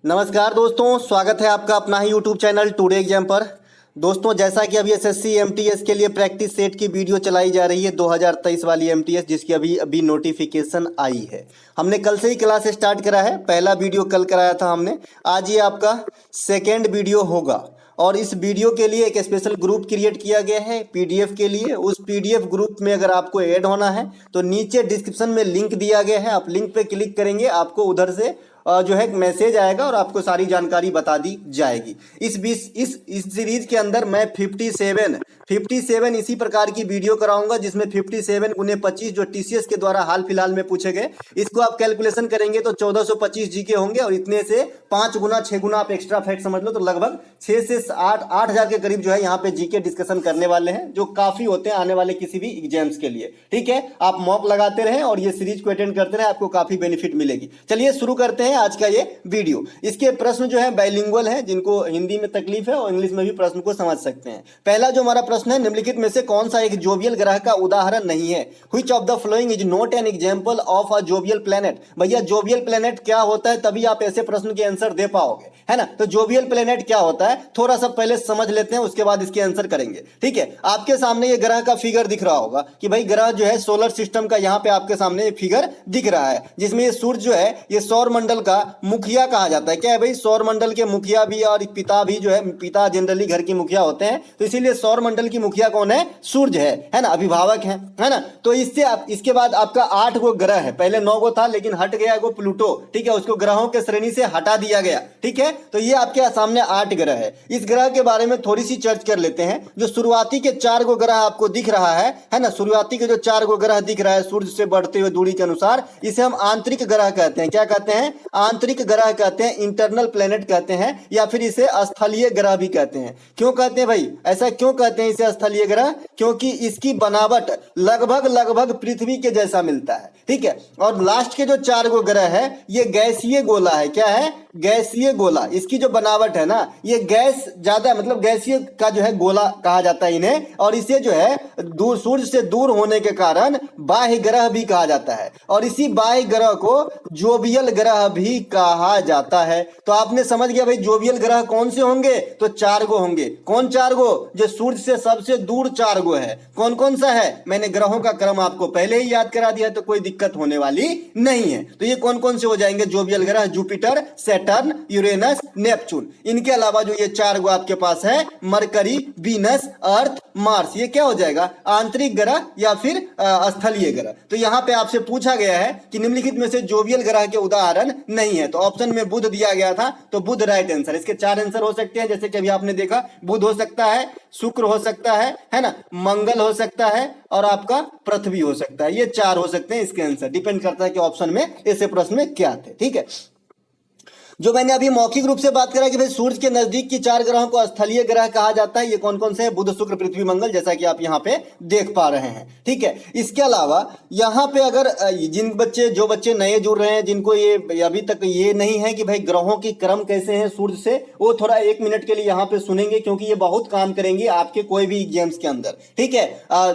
नमस्कार दोस्तों, स्वागत है आपका अपना ही यूट्यूब चैनल टुडे एग्जाम पर। दोस्तों, जैसा कि अभी एसएससी एमटीएस के लिए प्रैक्टिस सेट की वीडियो चलाई जा रही है 2023 वाली एमटीएस, जिसकी अभी नोटिफिकेशन आई है। हमने कल से ही क्लास स्टार्ट करा है। पहला वीडियो कल कराया था हमने, आज ये आपका सेकेंड वीडियो होगा। और इस वीडियो के लिए एक स्पेशल ग्रुप क्रिएट किया गया है पीडीएफ के लिए। उस पीडीएफ ग्रुप में अगर आपको ऐड होना है तो नीचे डिस्क्रिप्शन में लिंक दिया गया है। आप लिंक पे क्लिक करेंगे, आपको उधर से जो है मैसेज आएगा और आपको सारी जानकारी बता दी जाएगी। इस सीरीज के अंदर मैं 57 इसी प्रकार की वीडियो कराऊंगा, जिसमें 57 गुने 25 जो टीसीएस के द्वारा हाल फिलहाल में पूछे गए, इसको आप कैलकुलेशन करेंगे तो 1425 जीके होंगे। और इतने से 5 गुना 6 गुना आप एक्स्ट्रा फैक्ट समझ लो, तो लगभग 6 से 8 हजार के करीब जो है यहाँ पे जीके डिस्कशन करने वाले हैं, जो काफी होते हैं आने वाले किसी भी एग्जाम्स के लिए। ठीक है, आप मॉक लगाते रहें और ये सीरीज को अटेंड करते रहें, आपको काफी बेनिफिट मिलेगी। चलिए शुरू करते हैं आज का ये वीडियो। इसके प्रश्न जो है बाइलिंगुअल है, जिनको हिंदी में तकलीफ है और इंग्लिश में भी प्रश्न को समझ सकते हैं। पहला जो हमारा प्रश्न है, निम्नलिखित में से कौन सा एक जोवियल ग्रह का उदाहरण नहीं है? Which of the following is not an example of a jovial planet? भैया जोवियल प्लेनेट क्या होता है, तभी आप ऐसे प्रश्न के आंसर दे पाओगे, है ना। तो जोवियल प्लेनेट क्या होता है थोड़ा सा पहले समझ लेते हैं, उसके बाद इसके आंसर करेंगे। ठीक है, आपके सामने ये ग्रह का फिगर दिख रहा होगा कि भाई ग्रह जो है सोलर सिस्टम का, यहाँ पे आपके सामने फिगर दिख रहा है, जिसमें ये सूर्य जो है ये सौर मंडल का मुखिया कहा जाता है। क्या है भाई, सौर मंडल के मुखिया भी और पिता भी जो है, पिता जनरली घर की मुखिया होते हैं, तो इसीलिए सौर मंडल की मुखिया कौन है? सूर्य है ना, अभिभावक है ना। तो इससे आप इसके बाद आपका 8 गो ग्रह है, पहले 9 गो था लेकिन हट गया वो प्लूटो। ठीक है, उसको ग्रहों के श्रेणी से हटा दिया गया। ठीक है, तो ये आपके सामने 8 ग्रह है। इस ग्रह के बारे में थोड़ी सी चर्चा कर लेते हैं। जो शुरुआती के 4 गो ग्रह आपको दिख रहा है ना, शुरुआती के जो 4 गो ग्रह दिख रहा है सूर्य से बढ़ते हुए दूरी के अनुसार, इसे हम आंतरिक ग्रह कहते हैं। क्या कहते हैं? आंतरिक ग्रह कहते हैं, इंटरनल प्लेनेट कहते हैं, या फिर इसे स्थलीय ग्रह भी कहते हैं। क्यों कहते हैं भाई, ऐसा क्यों कहते हैं इसे स्थलीय ग्रह? क्योंकि इसकी बनावट लगभग पृथ्वी के जैसा मिलता है। ठीक है, और लास्ट के जो 4 गो ग्रह है ये गैसीय गोला है। क्या है? गैसीय गोला। इसकी जो बनावट है ना, ये गैस ज्यादा, मतलब गैसीय का जो है गोला कहा जाता है इन्हें, और इसे जो है दूर, सूर्य से दूर होने के कारण बाह्य ग्रह भी कहा जाता है, और इसी बाह्य ग्रह को जोवियल ग्रह भी कहा जाता है। तो आपने समझ गया भाई जोवियल ग्रह कौन से होंगे? तो 4 गो होंगे। कौन 4 गो? जो सूर्य से सबसे दूर 4 गो है। कौन कौन सा है? मैंने ग्रहों का क्रम आपको पहले ही याद करा दिया, तो कोई दिक्कत होने वाली नहीं है। तो ये कौन कौन से हो जाएंगे जोवियल ग्रह? Jupiter, Saturn, Uranus, Neptune. इनके अलावा जो ये 4 गो आपके पास है, मरकरी, वीनस, अर्थ, मार्स, ये क्या हो जाएगा? आंतरिक ग्रह या फिर स्थलीय ग्रह। तो यहां पे आपसे पूछा गया है कि निम्नलिखित में से जोवियल ग्रह के उदाहरण नहीं है, तो ऑप्शन में बुध दिया गया था, तो बुध राइट आंसर। इसके 4 आंसर हो सकते हैं, जैसे कि अभी आपने देखा, बुध हो सकता है, शुक्र हो सकता है ना, मंगल हो सकता है, और आपका पृथ्वी हो सकता है। ये 4 हो सकते हैं इसके आंसर। डिपेंड करता है कि ऑप्शन में ऐसे प्रश्न में क्या थे। ठीक है, जो मैंने अभी मौखिक रूप से बात करा कि भाई सूर्य के नजदीक की 4 ग्रहों को स्थलीय ग्रह कहा जाता है, ये कौन कौन से हैं? बुध, शुक्र, पृथ्वी, मंगल, जैसा कि आप यहाँ पे देख पा रहे हैं। ठीक है, इसके अलावा यहाँ पे अगर जो बच्चे नए जुड़ रहे हैं, जिनको ये अभी तक ये नहीं है कि भाई ग्रहों की क्रम कैसे हैं सूर्य से, वो थोड़ा 1 मिनट के लिए यहाँ पे सुनेंगे, क्योंकि ये बहुत काम करेंगे आपके कोई भी एग्जाम्स के अंदर। ठीक है,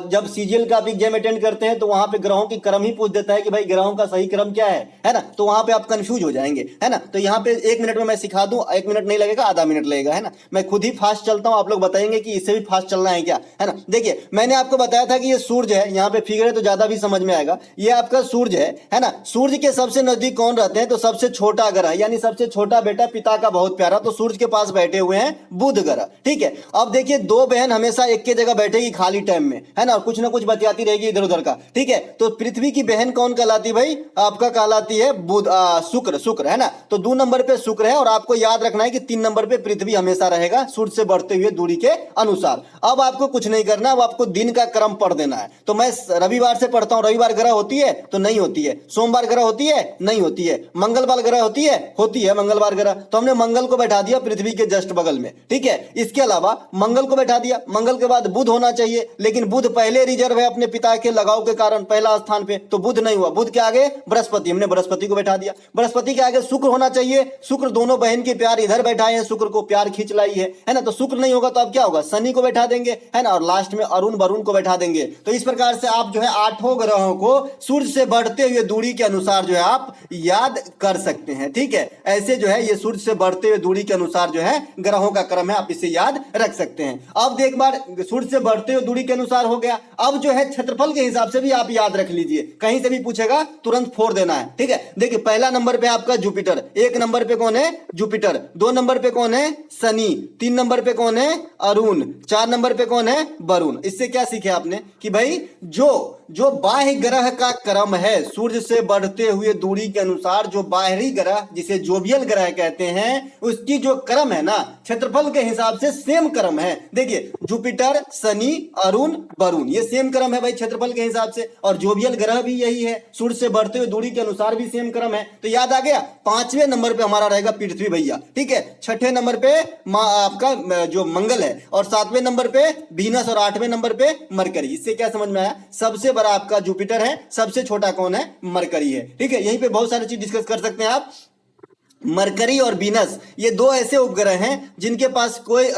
जब सीजीएल का आप एग्जाम अटेंड करते हैं तो वहां पे ग्रहों की क्रम ही पूछ देता है कि भाई ग्रहों का सही क्रम क्या है ना, तो वहां पे आप कंफ्यूज हो जाएंगे, है ना। तो यहाँ पे 1 मिनट में मैं सिखा दूं, 1 मिनट नहीं लगेगा, आधा मिनट लगेगा, है ना। मैं खुद ही फास्ट चलता हूं, आप लोग बताएंगे कि इससे भी फास्ट चलना है क्या, है ना। देखिए, मैंने आपको बताया था कि ये सूर्य है, यहाँ पे फिगर है तो ज्यादा भी समझ में आएगा। ये आपका सूर्य है ना। सूर्य के सबसे नजदीक कौन रहते हैं? तो सबसे छोटा ग्रह, यानी सबसे छोटा बेटा पिता का बहुत प्यारा, तो सूर्य के पास बैठे हुए हैं बुध ग्रह। ठीक है, अब देखिए 2 बहन हमेशा एक के जगह बैठेगी खाली टाइम में, है ना, और कुछ ना कुछ बतियाती रहेगी इधर उधर का। ठीक है, तो पृथ्वी की बहन कौन कहलाती भाई? आपका कहलाती है बुध, शुक्र, है ना। तो 2 नंबर पे शुक्र है, और आपको याद रखना है कि 3 नंबर पे पृथ्वी हमेशा रहेगा सूर्य से बढ़ते हुए दूरी के अनुसार। अब आपको कुछ नहीं करना, अब आपको दिन का क्रम पढ़ देना है। तो मैं रविवार से पढ़ता हूं, रविवार ग्रह होती है? तो नहीं होती है। सोमवार ग्रह होती है? नहीं होती है। मंगलवार ग्रह होती है? होती है मंगलवार ग्रह। तो हमने मंगल को बैठा दिया पृथ्वी के जस्ट बगल में। ठीक है, इसके अलावा मंगल को बैठा दिया, मंगल के बाद बुध होना चाहिए, लेकिन बुध पहले रिजर्व है अपने पिता के लगाव के कारण पहला स्थान पे, तो बुध नहीं हुआ। बुध के आगे बृहस्पति, हमने बृहस्पति को बैठा दिया। बृहस्पति के आगे शुक्र होना चाहिए, शुक्र दोनों बहन के प्यार इधर बैठाए हैं, शुक्र को प्यार खींच लाई है ना। तो शुक्र नहीं होगा तो अब क्या होगा, शनि को बैठा देंगे, है ना, और लास्ट में अरुण वरुण को बैठा देंगे। तो इस प्रकार से आप जो है आठों ग्रहों को सूर्य से बढ़ते हुए दूरी के अनुसार जो है आप याद कर सकते हैं। ठीक है, ऐसे जो है ये सूर्य से बढ़ते हुए दूरी के अनुसार जो है ग्रहों का क्रम है, आप इसे याद रख सकते हैं। अब एक बार सूर्य से बढ़ते हुए दूरी के अनुसार हो गया, अब जो है क्षेत्रफल के हिसाब से भी आप याद रख लीजिए, कहीं से भी पूछेगा तुरंत फोड़ देना है। ठीक है, देखिए पहला नंबर पे आपका जुपिटर, एक नंबर पे कौन है, जुपिटर, दो नंबर पे कौन है, शनि, तीन नंबर पे कौन है, अरुण, चार नंबर पे कौन है, वरुण। इससे क्या सीखे आपने कि भाई जो बाह्य ग्रह का क्रम है सूर्य से बढ़ते हुए दूरी के अनुसार, जो बाहरी ग्रह जिसे जोवियल ग्रह कहते हैं, उसकी जो क्रम है ना क्षेत्रफल के हिसाब से सेम क्रम है। देखिए जुपिटर, शनि, अरुण, वरुण, ये सेम क्रम है भाई क्षेत्रफल के हिसाब से, और जोवियल ग्रह भी यही है, सूर्य से बढ़ते हुए दूरी के अनुसार भी सेम क्रम है। तो याद आ गया। पांचवें नंबर पे हमारा रहेगा पृथ्वी भैया। ठीक है, छठे नंबर पे आपका जो मंगल है, और सातवें नंबर पे वीनस, और आठवें नंबर पे मरकरी। इससे क्या समझ में आया, सबसे बड़ा आपका जुपिटर है, सबसे छोटा कौन है, मरकरी है। ठीक है, यहीं पे बहुत सारी चीज डिस्कस कर सकते हैं आप। मरकरी और वीनस ये दो ऐसे उपग्रह हैं जिनके पास कोई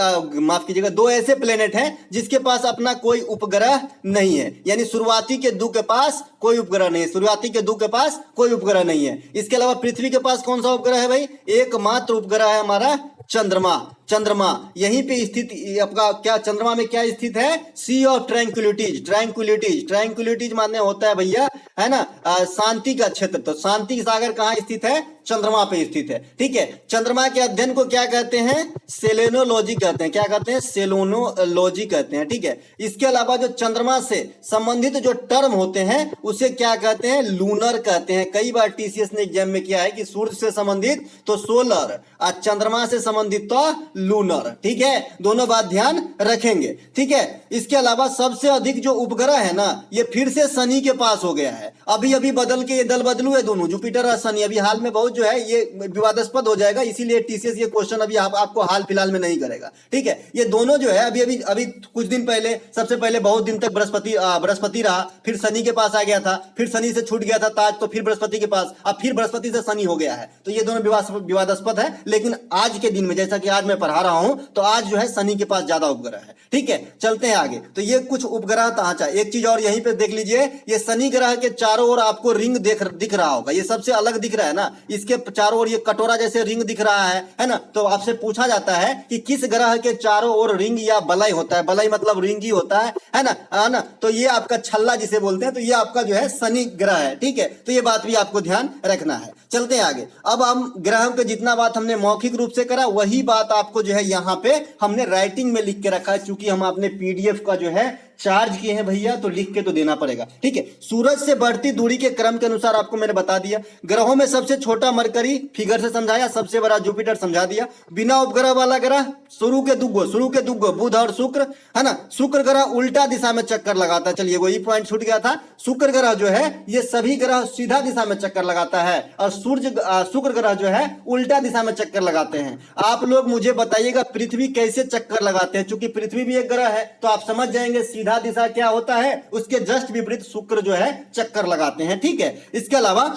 माफ कीजिएगा, दो ऐसे प्लेनेट हैं जिसके पास अपना कोई उपग्रह नहीं है, यानी शुरुआती के दो के पास कोई उपग्रह नहीं है, शुरुआती के दो के पास कोई उपग्रह नहीं है। इसके अलावा पृथ्वी के पास कौन सा उपग्रह है भाई, एकमात्र उपग्रह है हमारा चंद्रमा। चंद्रमा यहीं पे स्थित आपका, क्या चंद्रमा में क्या स्थित है, सी ऑफ ट्रैंक्विलिटीज। ट्रैंक्विलिटीज, ट्रैंक्विलिटीज माने होता है भैया, है ना, शांति का क्षेत्र। तो शांति सागर कहाँ स्थित है, चंद्रमा पे स्थित है। ठीक है, चंद्रमा के अध्ययन को क्या कहते हैं, सेलेनोलॉजी कहते हैं। क्या कहते हैं, सेलेनोलॉजी कहते हैं। ठीक है, इसके अलावा जो चंद्रमा से संबंधित जो टर्म होते हैं उसे क्या कहते हैं, लूनर कहते हैं। कई बार टीसीएस ने एग्जाम में किया है कि सूर्य से संबंधित तो सोलर, और चंद्रमा से संबंधित तो लूनर। ठीक है, दोनों बात ध्यान रखेंगे। ठीक है, इसके अलावा सबसे अधिक जो उपग्रह है ना, ये फिर से शनि के पास हो गया है। अभी अभी बदल के ये दल बदलू है दोनों, जुपिटर और शनि। अभी हाल में बहुत जो है ये विवादास्पद हो जाएगा, इसीलिए टीसीएस ये क्वेश्चन अभी आपको हाल फिलहाल में नहीं करेगा। ठीक है, ये दोनों जो है अभी कुछ दिन पहले, सबसे पहले बहुत दिन तक बृहस्पति रहा, फिर शनि के पास आ गया था, फिर शनि से छूट गया था ताज, तो फिर बृहस्पति के पास, अब फिर बृहस्पति से शनि हो गया है। तो ये दोनों विवादास्पद है, लेकिन आज के दिन में जैसा कि आज मैं पढ़ा रहा हूं, तो आज जो है शनि के पास ज्यादा उपग्रह है। ठीक है, चलते हैं आगे। तो ये कुछ उपग्रह था। एक चीज और यहीं पे देख लीजिए, ये शनि ग्रह के चारों ओर आपको रिंग दिख रहा होगा, ये सबसे अलग दिख रहा है ना, इसके चारों ओर ये कटोरा जैसे रिंग दिख रहा है ना। तो आपसे पूछा जाता है कि किस ग्रह के चारों ओर रिंग या बलय होता है, बलय मतलब रिंग ही होता है ना। तो ये आपका छल्ला जिसे बोलते हैं, तो ये आपका जो है शनि ग्रह है। ठीक है, तो ये बात भी आपको ध्यान रखना है। चलते हैं आगे। अब हम ग्रहों के जितना बात हमने मौखिक रूप से करा, वही बात आपको जो है यहाँ पे हमने राइटिंग में लिख के रखा है, क्योंकि हम अपने पीडीएफ का जो है चार्ज किए हैं भैया, तो लिख के तो देना पड़ेगा। ठीक है, सूरज से बढ़ती दूरी के क्रम के अनुसार आपको मैंने बता दिया। ग्रहों में सबसे छोटा मरकरी फिगर से समझाया, सबसे बड़ा जुपिटर समझा दिया। बिना उपग्रह वाला ग्रह शुरू के दुग्गो बुध और शुक्र, है ना। शुक्र ग्रह उल्टा दिशा में चक्कर लगाता है, चलिए वही पॉइंट छूट गया था। शुक्र ग्रह जो है ये सभी ग्रह सीधा दिशा में चक्कर लगाता है, और शुक्र ग्रह जो है उल्टा दिशा में चक्कर लगाते हैं। आप लोग मुझे बताइएगा पृथ्वी कैसे चक्कर लगाते हैं, क्योंकि पृथ्वी भी एक ग्रह है, तो आप समझ जाएंगे सीधा दिशा क्या होता है, उसके जस्ट विपरीत शुक्र जो है चक्कर लगाते हैं। ठीक है, इसके अलावा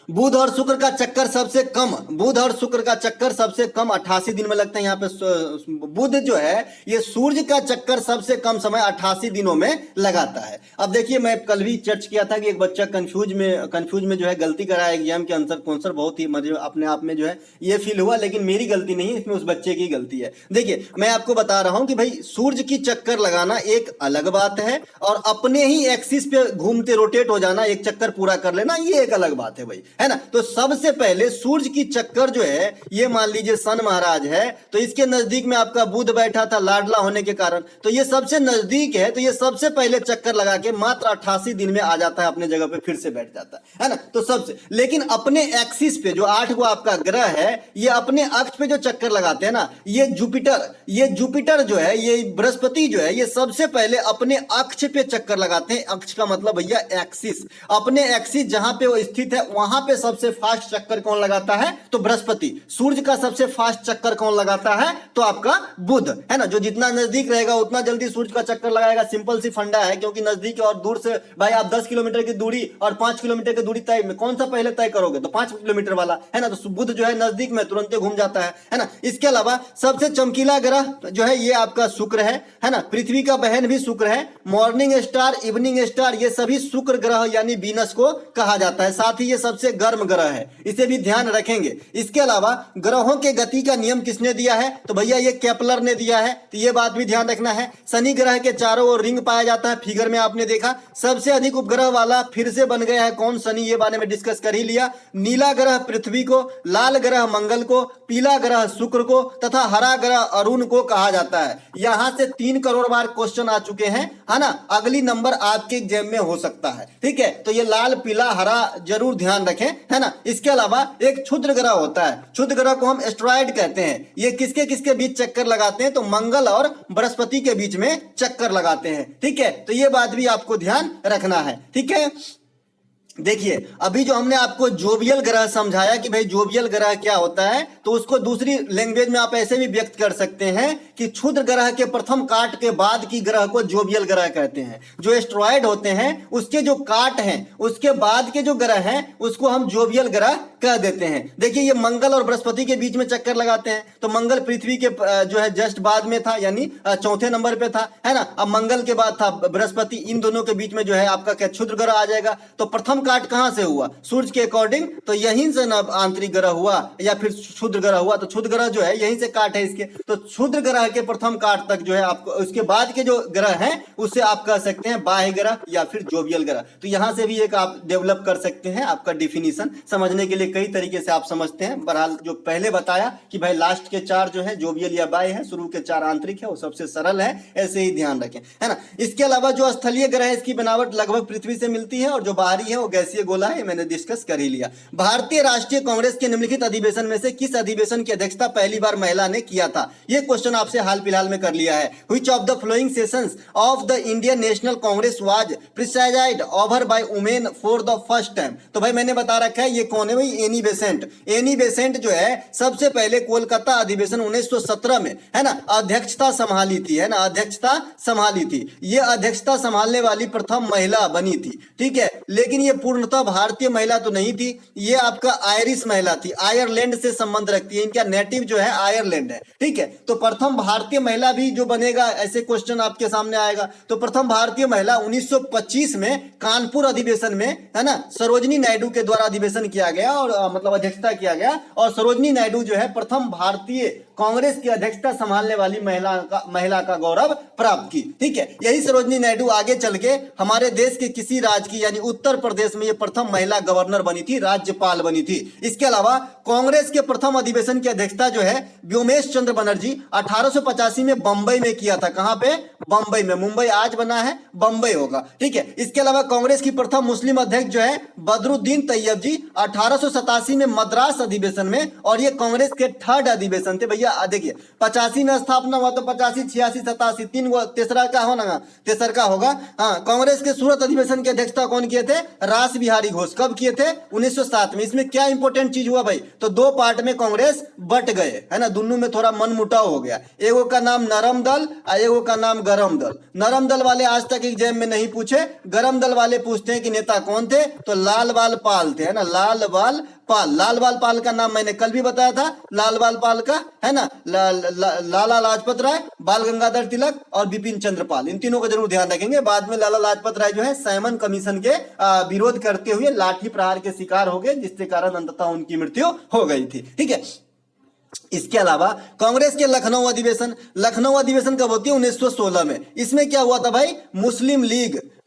बुध और शुक्र का चक्कर सबसे कम, बुध और शुक्र का चक्कर सबसे कम 88 दिन में लगता है। यहाँ पे बुध जो है ये सूर्य का चक्कर सबसे कम समय 88 दिनों में लगाता है। अब देखिए, मैं कल भी चर्च किया था कि एक बच्चा कंफ्यूज में जो है गलती करा एग्जाम के आंसर बहुत ही मुझे अपने आप में जो है ये फील हुआ, लेकिन मेरी गलती नहीं है, इसमें उस बच्चे की गलती है। देखिए, मैं आपको बता रहा हूं कि भाई सूर्य की चक्कर लगाना एक अलग बात है, और अपने ही एक्सिस पे घूमते रोटेट हो जाना, एक चक्कर पूरा कर लेना, ये एक अलग बात है भाई, है ना। तो सबसे पहले सूर्य की चक्कर जो है, ये मान लीजिए सन महाराज है, तो इसके नजदीक में आपका बुध बैठा था लाडला होने के कारण, तो ये सबसे नजदीक है, तो ये सबसे पहले चक्कर लगा के मात्र 88 दिन में आ जाता है अपने जगह पे, फिर से बैठ जाता है ना। तो सबसे, लेकिन अपने एक्सिस पे जो 8 गो आपका ग्रह है, ये अपने अक्ष पे जो चक्कर लगाते हैं ना, ये जुपिटर जो है, ये बृहस्पति जो है, ये सबसे पहले अपने अक्ष पे चक्कर लगाते हैं। अक्ष का मतलब भैया एक्सिस, अपने एक्सिस जहां पे वो स्थित है वहां पे सबसे फास्ट चक्कर कौन लगाता है? तो बृहस्पति। सूर्य का सबसे फास्ट चक्कर कौन लगाता है? तो आपका बुध, है ना। जो जितना नजदीक रहेगा उतना जल्दी सूर्य का चक्कर लगाएगा। सिंपल सी फंडा है, क्योंकि नजदीक और दूर से भाई आप 10 किलोमीटर की दूरी और 5 किलोमीटर की दूरी तय में कौन सा पहले तय करोगे? तो 5 किलोमीटर वाला, है ना। तो बुध जो है नजदीक में तुरंत घूम जाता है ना। इसके अलावा सबसे चमकीला ग्रह जो है ये आपका शुक्र है ना। पृथ्वी का बहन भी शुक्र है। मॉर्निंग स्टार, इवनिंग स्टार, ये सभी शुक्र ग्रह यानी वीनस को कहा जाता है। साथ ही ये सबसे गर्म ग्रह है, इसे भी ध्यान रखेंगे। इसके अलावा ग्रहों के गति का नियम किसने दिया है? तो भैया ये केपलर ने दिया है, तो ये बात भी ध्यान रखना है। शनि ग्रह के चारों ओर रिंग पाया जाता है, फिगर में आपने देखा। सबसे अधिक उपग्रह वाला फिर से बन गया है कौन? शनि, ये बारे में डिस्कस कर ही लिया। नीला ग्रह पृथ्वी को, लाल ग्रह मंगल को, पीला ग्रह शुक्र को तथा हरा ग्रह अरुण को कहा जाता है। यहां से 3 करोड़ बार क्वेश्चन आ चुके हैं, है ना। अगली नंबर आपके एग्जाम में हो सकता है, ठीक है। तो ये लाल, पीला, हरा जरूर ध्यान रखें, है ना। इसके अलावा एक क्षुद्र ग्रह होता है, क्षुद्र ग्रह को हम एस्ट्रॉयड कहते हैं। ये किसके किसके बीच चक्कर लगाते हैं? तो मंगल और बृहस्पति के बीच में चक्कर लगाते हैं, ठीक है। तो ये बात भी आपको ध्यान रखना है, ठीक है। देखिए अभी जो हमने आपको जोवियल ग्रह समझाया कि भाई जोवियल ग्रह क्या होता है, तो उसको दूसरी लैंग्वेज में आप ऐसे भी व्यक्त कर सकते हैं कि क्षुद्र ग्रह के प्रथम काट के बाद की ग्रह को जोवियल ग्रह कहते हैं। जो एस्ट्रॉयड होते हैं उसके जो काट हैं उसके बाद के जो ग्रह हैं उसको हम जोवियल ग्रह कह देते हैं। देखिए ये मंगल और बृहस्पति के बीच में चक्कर लगाते हैं, तो मंगल पृथ्वी के जो है जस्ट बाद में था, यानी चौथे नंबर पे था, है ना। अब मंगल के बाद था बृहस्पति, इन दोनों के बीच में जो है आपका क्या क्षुद्र ग्रह आ जाएगा। तो प्रथम काट कहां से हुआ? सूर्य के अकॉर्डिंग, तो यहीं से ना आंतरिक ग्रह हुआ या फिर क्षुद्र ग्रह हुआ। तो क्षुद्र ग्रह जो है यहीं से काट है इसके, तो क्षुद्र ग्रह के प्रथम काट तक जो है आपको, उसके बाद के जो ग्रह हैं उससे आप कह सकते हैं बाह्य ग्रह या फिर जोवियल ग्रह। तो यहां से भी एक आप डेवलप कर सकते हैं। आपका डिफिनीशन समझने के लिए कई तरीके से आप समझते हैं। बहरहाल जो पहले बताया कि भाई लास्ट के 4 जो है जोवियल या बाह्य है, शुरू के 4 आंतरिक है, वो सबसे सरल है, ऐसे ही ध्यान रखें, है ना। इसके अलावा जो स्थलीय ग्रह है इसकी बनावट लगभग पृथ्वी से मिलती है और जो बाहरी है वो गैसीय गोला है, मैंने डिस्कस कर ही लिया। भारतीय राष्ट्रीय कांग्रेस के निम्नलिखित अधिवेशन में से किस अधिवेशन की अध्यक्षता पहली बार महिला ने किया था? यह क्वेश्चन आपसे हाल फिलहाल में कर लिया है। Which of the flowing sessions of the Indian national Congress was presided over by women for the first time? तो भाई मैंने बता रखा है ये कौन है भाई? Annie Besant. एनी बेसेंट जो है सबसे पहले कोलकाता अधिवेशन 1917 में, है ना, अध्यक्षता संभाली थी, है ना, अध्यक्षता संभाली थी। ये अध्यक्षता संभालने वाली प्रथम महिला बनी थी, ठीक है। लेकिन ये पूर्णतः भारतीय महिला तो नहीं थी, ये आपका आयरिश महिला थी, आयरलैंड से संबंध रखती है। इनका नेटिव जो है आयरलैंड है, ठीक है। तो प्रथम भारतीय महिला भी जो बनेगा, ऐसे क्वेश्चन आपके सामने आएगा। तो प्रथम भारतीय महिला 1925 में कानपुर अधिवेशन में, है ना, सरोजनी नायडू के द्वारा अधिवेशन किया गया और मतलब अध्यक्षता किया गया। और सरोजनी नायडू जो है प्रथम भारतीय कांग्रेस की अध्यक्षता संभालने वाली महिला का गौरव प्राप्त की, ठीक है। यही सरोजनी नायडू आगे चल के हमारे देश के किसी राज्य की यानी उत्तर प्रदेश में ये प्रथम महिला गवर्नर बनी थी, राज्यपाल बनी थी। इसके अलावा कांग्रेस के प्रथम अधिवेशन की अध्यक्षता जो है व्योमेश चंद्र बनर्जी 1885 में बंबई में किया था। कहां पे? बंबई में। मुंबई आज बना है, बंबई होगा, ठीक है। इसके अलावा कांग्रेस की प्रथम मुस्लिम अध्यक्ष जो है बदरुद्दीन तैयब जी 1887 में मद्रास अधिवेशन में, और ये कांग्रेस के 3rd अधिवेशन थे भैया। देखिए 85 में स्थापना हुआ, तो 85, 86, 87 3 गो, तीसरा का होना, तेसर का होगा। हाँ, कांग्रेस के सूरत अधिवेशन की अध्यक्षता कौन किए थे? रास बिहारी घोष। कब किए थे? 1907 में। इसमें क्या इंपॉर्टेंट चीज हुआ भाई? तो 2 पार्ट में कांग्रेस बट गए, है ना, दोनों में थोड़ा मनमुटाव हो गया। एगो का नाम नरम दल और एगो का नाम गरम दल। नरम दल वाले आज तक एग्जाम में नहीं पूछे, गरम दल वाले पूछते हैं कि नेता कौन थे? तो लाल बाल पाल थे, है ना, लाल बाल पाल। लाल बाल पाल का नाम मैंने कल भी बताया था, लाल बाल पाल का, है ना, लाला लाजपत राय, बाल गंगाधर तिलक और बिपिन चंद्र पाल। इन तीनों को जरूर ध्यान रखेंगे। बाद में लाला लाजपत राय जो है साइमन कमीशन के विरोध करते हुए लाठी प्रहार के शिकार हो गए, जिसके कारण अंततः उनकी मृत्यु हो गई थी, ठीक है। इसके अलावा कांग्रेस के लखनऊ अधिवेशन कब होती है? 1916 में। इसमें क्या हुआ था भाई?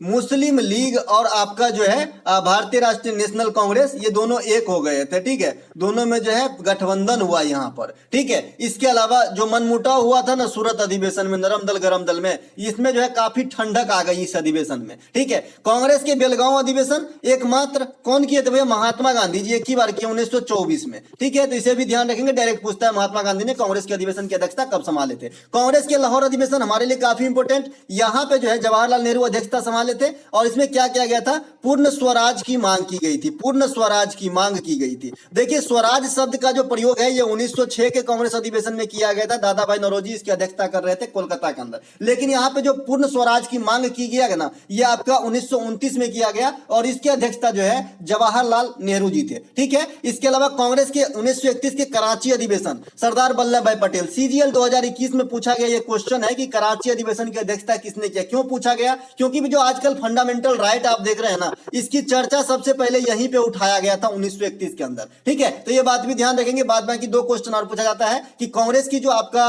मुस्लिम लीग और आपका जो है भारतीय राष्ट्रीय नेशनल कांग्रेस, ये दोनों एक हो गए थे, ठीक है। दोनों में जो है गठबंधन हुआ यहाँ पर, ठीक है। इसके अलावा जो मनमुटाव हुआ था ना सूरत अधिवेशन में, नरम दल गरम दल में, इसमें जो है काफी ठंडक आ गई इस अधिवेशन में, ठीक है। कांग्रेस के बेलगांव अधिवेशन एकमात्र कौन किए थे भैया? महात्मा गांधी जी एक ही बार किए 1924 में, ठीक है। तो इसे भी ध्यान रखेंगे, डायरेक्ट पूछता है महात्मा गांधी ने कांग्रेस के अधिवेशन की अध्यक्षता कब संभाले थे। कांग्रेस के लाहौर अधिवेशन हमारे लिए काफी इंपोर्टेंट। यहाँ पे जो है जवाहरलाल नेहरू अध्यक्षता संभाले वाले थे। और इसमें क्या किया गया था, पूर्ण स्वराज की मांग की गई थी, पूर्ण स्वराज की मांग की गई थी। देखिए स्वराज शब्द का जो प्रयोग है ये 1906 के कांग्रेस अधिवेशन में किया गया था। दादा भाई नौरोजी इसकी अध्यक्षता कर रहे थे कोलकाता के अंदर। लेकिन यहाँ पे जो पूर्ण स्वराज की मांग की गया ना, ये आपका 1929 में किया गया और इसकी अध्यक्षता जो है जवाहरलाल नेहरू जी थे। ठीक है, इसके अलावा कांग्रेस के 1931 के कराची अधिवेशन, सरदार वल्लभ भाई पटेल, सीजीएल 2021 में पूछा गया ये क्वेश्चन है कि कराची अधिवेशन की अध्यक्षता किसने किया। क्यों पूछा गया, क्योंकि जो आजकल फंडामेंटल राइट आप देख रहे हैं ना, इसकी चर्चा सबसे पहले यहीं पे उठाया गया था 1931 के अंदर। ठीक है, तो ये बात भी ध्यान रखेंगे। बाद बाकी दो क्वेश्चन और पूछा जाता है कि कांग्रेस की जो आपका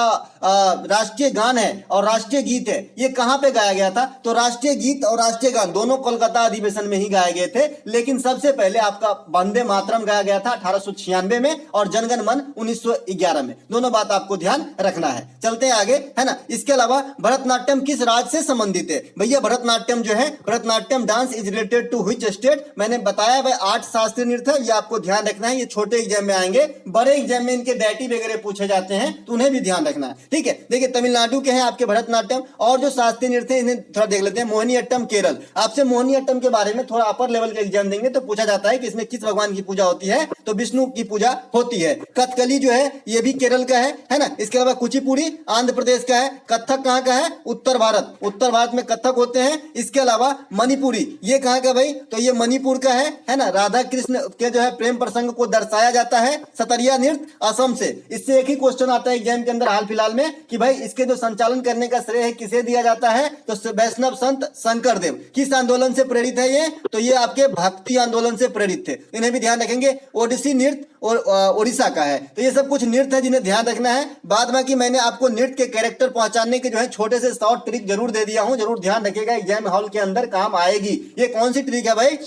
राष्ट्रीय गान है और राष्ट्रीय गीत है ये कहां पे गाया गया था। तो राष्ट्रीय गीत और राष्ट्रीय गान दोनों कोलकाता अधिवेशन में ही गाए गए थे। लेकिन सबसे पहले आपका वंदे मातरम गाया गया था 1896 में और जनगण मन 1911 में। दोनों बात आपको ध्यान रखना है। चलते हैं आगे, है ना। इसके अलावा भरतनाट्यम किस राज्य से संबंधित है। भैया भरतनाट्यम जो है, Bharatanatyam dance is related to which state. मैंने बताया भाई 8 शास्त्रीय नृत्य है, ये आपको ध्यान रखना है। ये छोटे एग्जाम में आएंगे, बड़े एग्जाम में इनके डैटी वगैरह पूछे जाते हैं तो उन्हें भी ध्यान रखना है। ठीक है, देखिए तमिलनाडु के हैं आपके भरतनाट्यम। और जो शास्त्रीय नृत्य है इन्हें थोड़ा देख लेते हैं। मोहिनीअट्टम केरल, आपसे मोहिनीअट्टम के बारे में थोड़ा अपर लेवल का एग्जाम देंगे तो पूछा जाता है कि इसमें किस भगवान की पूजा होती है, तो विष्णु की पूजा होती है। कथकली जो है ये भी केरल का है ना। इसके अलावा कुचिपुड़ी आंध्र प्रदेश का है। कथक कहाँ का है, उत्तर भारत, उत्तर भारत में कथक होते हैं। इसके अलावा मणिपुरी ये कहाँ का भाई, तो ये मणिपुर का है ना। राधा कृष्ण के जो है प्रेम प्रसंग को दर्शाया जाता है। सतरिया नृत्य असम से। इससे एक ही क्वेश्चन आता है एग्जाम के अंदर हाल फिलहाल में कि भाई इसके जो संचालन करने का श्रेय है किसे दिया जाता है, तो वैष्णव संत शंकर देव। किस आंदोलन से प्रेरित है ये, तो ये आपके भक्ति आंदोलन से प्रेरित थे। इन्हें भी ध्यान रखेंगे। ओडिसी नृत्य और ओडिशा का है। तो ये सब कुछ नृत्य है जिन्हें ध्यान रखना है। बाद बाकी मैंने आपको नृत्य के कैरेक्टर पहचानने के जो है छोटे से शॉर्ट ट्रिक जरूर दे दिया हूं, जरूर ध्यान रखिएगा, एग्जाम हॉल के अंदर काम आएगी। ये कौन सी ट्रिक है भाई,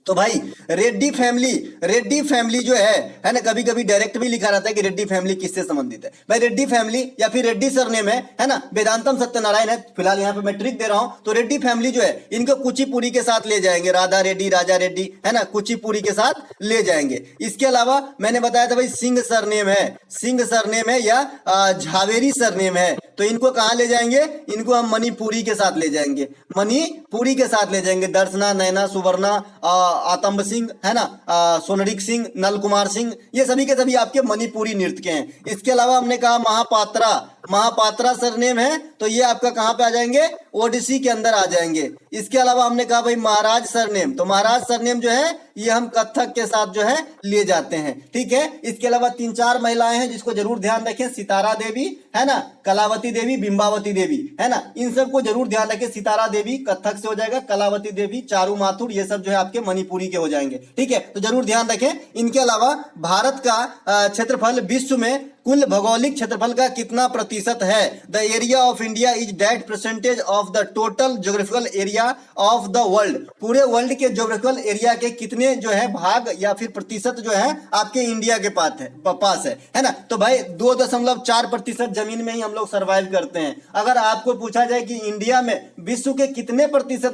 तो भाई रेड्डी फैमिली जो है ना, कभी कभी डायरेक्ट भी लिखा रहता है कि रेड्डी फैमिली किससे संबंधित है। भाई रेड्डी फैमिली या फिर रेड्डी सरनेम है ना। वेदांतम सत्यनारायण है, फिलहाल यहाँ पे मैं ट्रिक दे रहा हूं। तो रेड्डी फैमिली जो है इनको कुचिपुड़ी के साथ ले जाएंगे, राधा रेड्डी, राजा रेड्डी, है ना, कुचिपुड़ी के साथ ले जाएंगे। इसके अलावा मैंने बताया था भाई सिंह सरनेम है या झावेरी सरनेम है, तो इनको कहां ले जाएंगे, इनको हम मणिपुरी के साथ ले जाएंगे, मणिपुरी के साथ ले जाएंगे। दर्शना, नैना, सुवर्णा, आतंब सिंह, है ना, सोनरिक सिंह, नल कुमार सिंह, ये सभी के सभी आपके मणिपुरी नृत्य के हैं। इसके अलावा हमने कहा महापात्रा सरनेम है, तो ये आपका कहां पे आ जाएंगे, ओडिसी के अंदर आ जाएंगे। इसके अलावा हमने कहा भाई महाराज सरनेम, तो महाराज सरनेम जो है ये हम कथक के साथ जो है ले जाते हैं। ठीक है, इसके अलावा 3-4 महिलाएं हैं जिसको जरूर ध्यान रखें, सितारा देवी, है ना, कलावती देवी, बिंबावती देवी, है ना, इन सबको जरूर ध्यान रखें। सितारा देवी कथक से हो जाएगा, कलावती देवी, चारू माथुर, ये सब जो है आपके मणिपुरी के हो जाएंगे। ठीक है, तो जरूर ध्यान रखें। इनके अलावा भारत का क्षेत्रफल विश्व में कुल भौगोलिक क्षेत्रफल का कितना प्रतिशत है। The area of India is that percentage of the total geographical area of the world. पूरे वर्ल्ड के ज्योग्राफिकल एरिया के कितने जो है भाग या फिर प्रतिशत जो है आपके इंडिया के पास है ना। तो भाई 2.4% जमीन में ही हम लोग सर्वाइव करते हैं। अगर आपको पूछा जाए कि इंडिया में विश्व के कितने प्रतिशत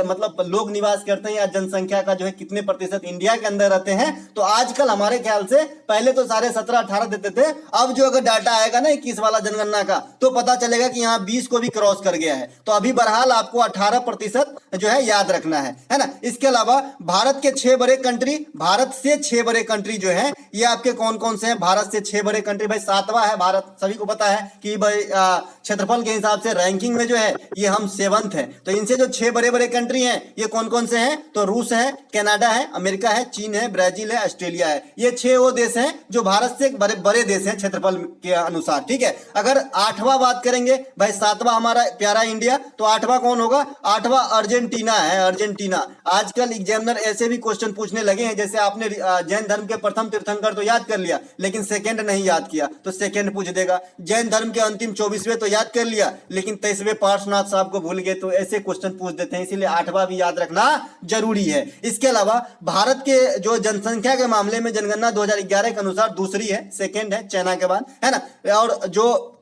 मतलब लोग निवास करते हैं या जनसंख्या का जो है कितने प्रतिशत इंडिया के अंदर रहते हैं, तो आजकल हमारे ख्याल से, पहले तो सारे 17-18 देते थे, अब जो अगर डाटा आएगा ना 21 वाला जनगणना का, तो पता चलेगा कि यहाँ 20 को भी क्रॉस कर गया है। तो अभी बहरहाल आपको 18% जो है याद रखना है ना। इसके अलावा भारत के 6 बड़े कंट्री, भारत से 6 बड़े कंट्री जो है ये आपके कौन कौन से हैं। भारत से 6 बड़े कंट्री, भाई 7वां है भारत, सभी को पता है कि भाई क्षेत्रफल के हिसाब से रैंकिंग में जो है ये हम 7th है। तो इनसे जो 6 बड़े बड़े कंट्री हैं ये कौन कौन से हैं, तो रूस है, कनाडा है, अमेरिका है, चीन है, ब्राजील है, ऑस्ट्रेलिया है। ये 6 वो देश हैं जो भारत से बड़े देश हैं क्षेत्रफल के अनुसार। ठीक है, अगर 8वां बात करेंगे भाई, 7वां हमारा प्यारा इंडिया, तो 8वां कौन होगा, 8वां अर्जेंटीना है, अर्जेंटीना। आजकल एग्जामिनर ऐसे भी क्वेश्चन पूछने लगे हैं, जैसे आपने जैन धर्म के प्रथम तीर्थंकर तो याद कर लिया लेकिन सेकंड नहीं याद किया, तो सेकंड पूछ देगा। जैन धर्म के अंतिम 24वें तो याद कर लिया लेकिन 23वें पार्श्वनाथ साहब को भूल गए, तो ऐसे क्वेश्चन पूछ देते हैं, इसीलिए 8वां भी याद रखना जरूरी है। इसके अलावा भारत के जो जनसंख्या के मामले में जनगणना 2011 के अनुसार दूसरी है, सेकंड है चाइना के बाद, है ना। और जो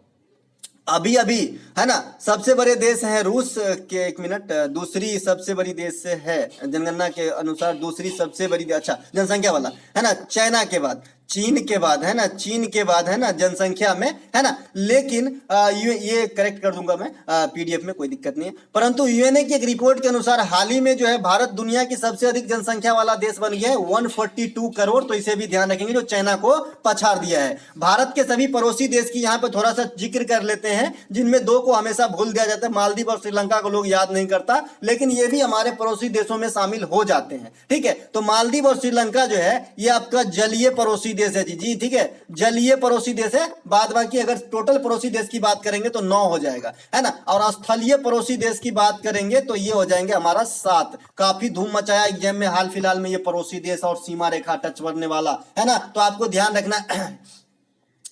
अभी है ना सबसे बड़े देश हैं रूस के, 1 मिनट, दूसरी सबसे बड़ी देश है जनगणना के अनुसार, दूसरी सबसे बड़ी, अच्छा जनसंख्या वाला, है ना, चाइना के बाद। चीन के बाद है ना, चीन के बाद है ना जनसंख्या में, है ना। लेकिन ये करेक्ट कर दूंगा मैं पीडीएफ में, कोई दिक्कत नहीं है। परंतु यूएनए की एक रिपोर्ट के अनुसार हाल ही में जो है भारत दुनिया की सबसे अधिक जनसंख्या वाला देश बन गया है, 142 करोड़। तो इसे भी ध्यान रखेंगे, जो चाइना को पछाड़ दिया है। भारत के सभी पड़ोसी देश की यहाँ पे थोड़ा सा जिक्र कर लेते हैं, जिनमें दो को हमेशा भूल दिया जाता है, मालदीव और श्रीलंका को लोग याद नहीं करता, लेकिन ये भी हमारे पड़ोसी देशों में शामिल हो जाते हैं। ठीक है, तो मालदीव और श्रीलंका जो है ये आपका जलीय पड़ोसी देश है जी, ठीक है, जलीय पड़ोसी देश है। बाद बाकी अगर टोटल पड़ोसी देश की बात करेंगे तो 9 हो जाएगा, है ना। और स्थलीय पड़ोसी देश की बात करेंगे तो ये हो जाएंगे हमारा 7। काफी धूम मचाया एग्जाम में हाल फिलहाल में ये पड़ोसी देश और सीमा रेखा टच करने वाला, है ना। तो आपको ध्यान रखना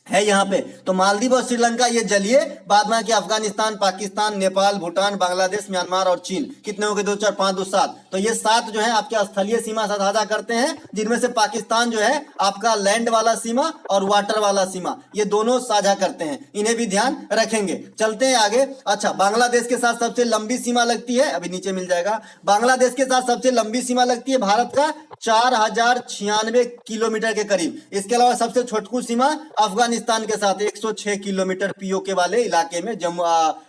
है यहाँ पे। तो मालदीव और श्रीलंका ये जलिए, बाद में अफगानिस्तान, पाकिस्तान, नेपाल, भूटान, बांग्लादेश, म्यांमार और चीन। कितने हो गए? 2 4 5 2 7। तो ये 7 जो है आपके स्थलीय सीमा साझा करते हैं, जिनमें से पाकिस्तान जो है आपका लैंड वाला सीमा और वाटर वाला सीमा, ये दोनों साझा करते हैं। इन्हें भी ध्यान रखेंगे। चलते हैं आगे। अच्छा, बांग्लादेश के साथ सबसे लंबी सीमा लगती है, अभी नीचे मिल जाएगा। बांग्लादेश के साथ सबसे लंबी सीमा लगती है भारत का 4096 किलोमीटर के करीब। इसके अलावा सबसे छोटकू सीमा अफगानिस्तान के साथ 106 किलोमीटर पीओके वाले इलाके में, जम्मू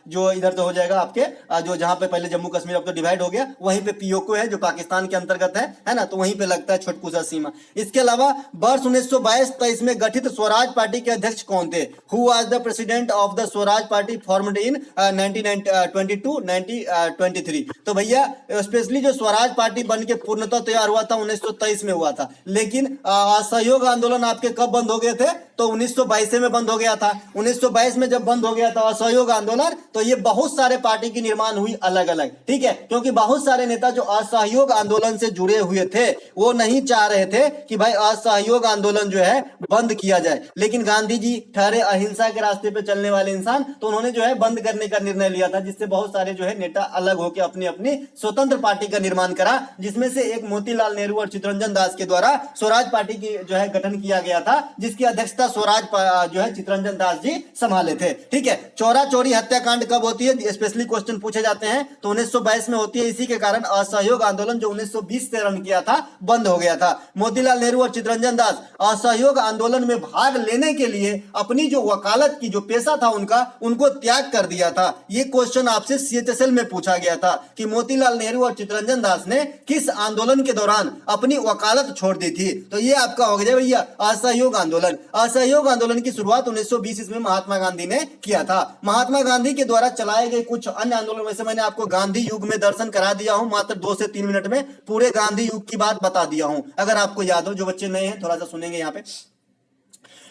जो इधर तो हो जाएगा आपके जो जहां पे पहले जम्मू कश्मीर अब तो डिवाइड हो गया, वहीं पे पीओके है जो पाकिस्तान के अंतर्गत है ना। तो वहीं पे लगता है छोटकू सा सीमा। इसके अलावा वर्ष 1922-23 में गठित स्वराज पार्टी के अध्यक्ष कौन थे? Who was the president of the Swaraj party formed in 1922-1923? तो भैया स्पेशली जो स्वराज पार्टी बन के पूर्णतः तैयार हुआ था 1923 में हुआ था, लेकिन असहयोग आंदोलन आपके कब बंद हो गए थे? तो 1922 में बंद हो गया था। 1922 में जब बंद हो गया था असहयोग आंदोलन, तो ये बहुत सारे पार्टी की निर्माण हुई अलग अलग, ठीक है, क्योंकि बहुत सारे नेता जो असहयोग आंदोलन से जुड़े हुए थे वो नहीं चाह रहे थे कि भाई असहयोग आंदोलन जो है बंद किया जाए। लेकिन गांधी जी ठहरे अहिंसा के रास्ते पे चलने वाले इंसान, तो उन्होंने जो है बंद करने का निर्णय लिया था, जिससे बहुत सारे जो है नेता अलग होकर अपनी अपनी स्वतंत्र पार्टी का निर्माण करा, जिसमें से एक मोतीलाल नेहरू और चित्तरंजन दास के द्वारा स्वराज पार्टी की जो है गठन किया गया था, जिसकी अध्यक्षता स्वराज जो है चित्तरंजन दास जी संभाले थे। ठीक है, चौरा चौरी हत्याकांड कब होती है? स्पेशली क्वेश्चन पूछे जाते हैं। तो 1922 में होती है। इसी के कारण असहयोग आंदोलन जो 1920 से रन किया था बंद हो गया था। मोतीलाल नेहरू और चित्तरंजन दास असहयोग आंदोलन में भाग लेने के लिए अपनी जो वकालत की जो पेशा था उनको त्याग कर दिया था। ये क्वेश्चन आपसे सीएचएसएल में पूछा गया था कि मोतीलाल नेहरू और चित्तरंजन दास ने किस आंदोलन के दौरान अपनी वकालत छोड़ दी थी? तो ये आपका हो गया भैया असहयोग आंदोलन। असहयोग आंदोलन की शुरुआत 1920 में महात्मा गांधी ने किया था। महात्मा गांधी के द्वारा चलाए गए कुछ अन्य आंदोलन, वैसे मैंने आपको गांधी युग में दर्शन करा दिया हूं, मात्र 2 से 3 मिनट में पूरे गांधी युग की बात बता दिया हूं। अगर आपको याद हो, जो बच्चे नए हैं थोड़ा सा सुनेंगे यहाँ पे।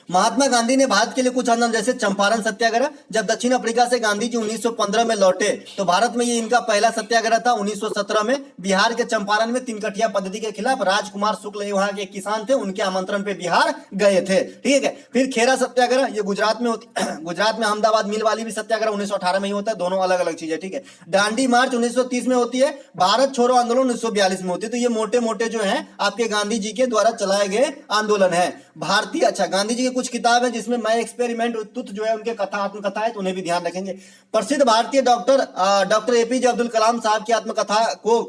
महात्मा गांधी ने भारत के लिए कुछ आंदोलन, जैसे चंपारण सत्याग्रह, जब दक्षिण अफ्रीका से गांधी जी 1915 में लौटे तो भारत में ये इनका पहला सत्याग्रह था। 1917 में बिहार के चंपारण में तिनकटिया पद्धति के खिलाफ राजकुमार शुक्ल वहां के किसान थे, उनके आमंत्रण पे बिहार गए थे। ठीक है, फिर खेरा सत्याग्रह, ये गुजरात में होती गुजरात में अहमदाबाद मिल वाली भी सत्याग्रह 1918 में ही होता है, दोनों अलग अलग चीजें। ठीक है, दांडी मार्च 1930 में होती है। भारत छोड़ो आंदोलन 1942 में होती है। तो ये मोटे मोटे जो है आपके गांधी जी के द्वारा चलाए गए आंदोलन है। भारतीय, अच्छा, गांधी जी के कुछ किताब है जिसमें मैं एक्सपेरिमेंट तुत जो है उनके कथा आत्मकथा है, तो उन्हें भी ध्यान रखेंगे। प्रसिद्ध भारतीय डॉक्टर एपीजे अब्दुल कलाम साहब की आत्मकथा को ...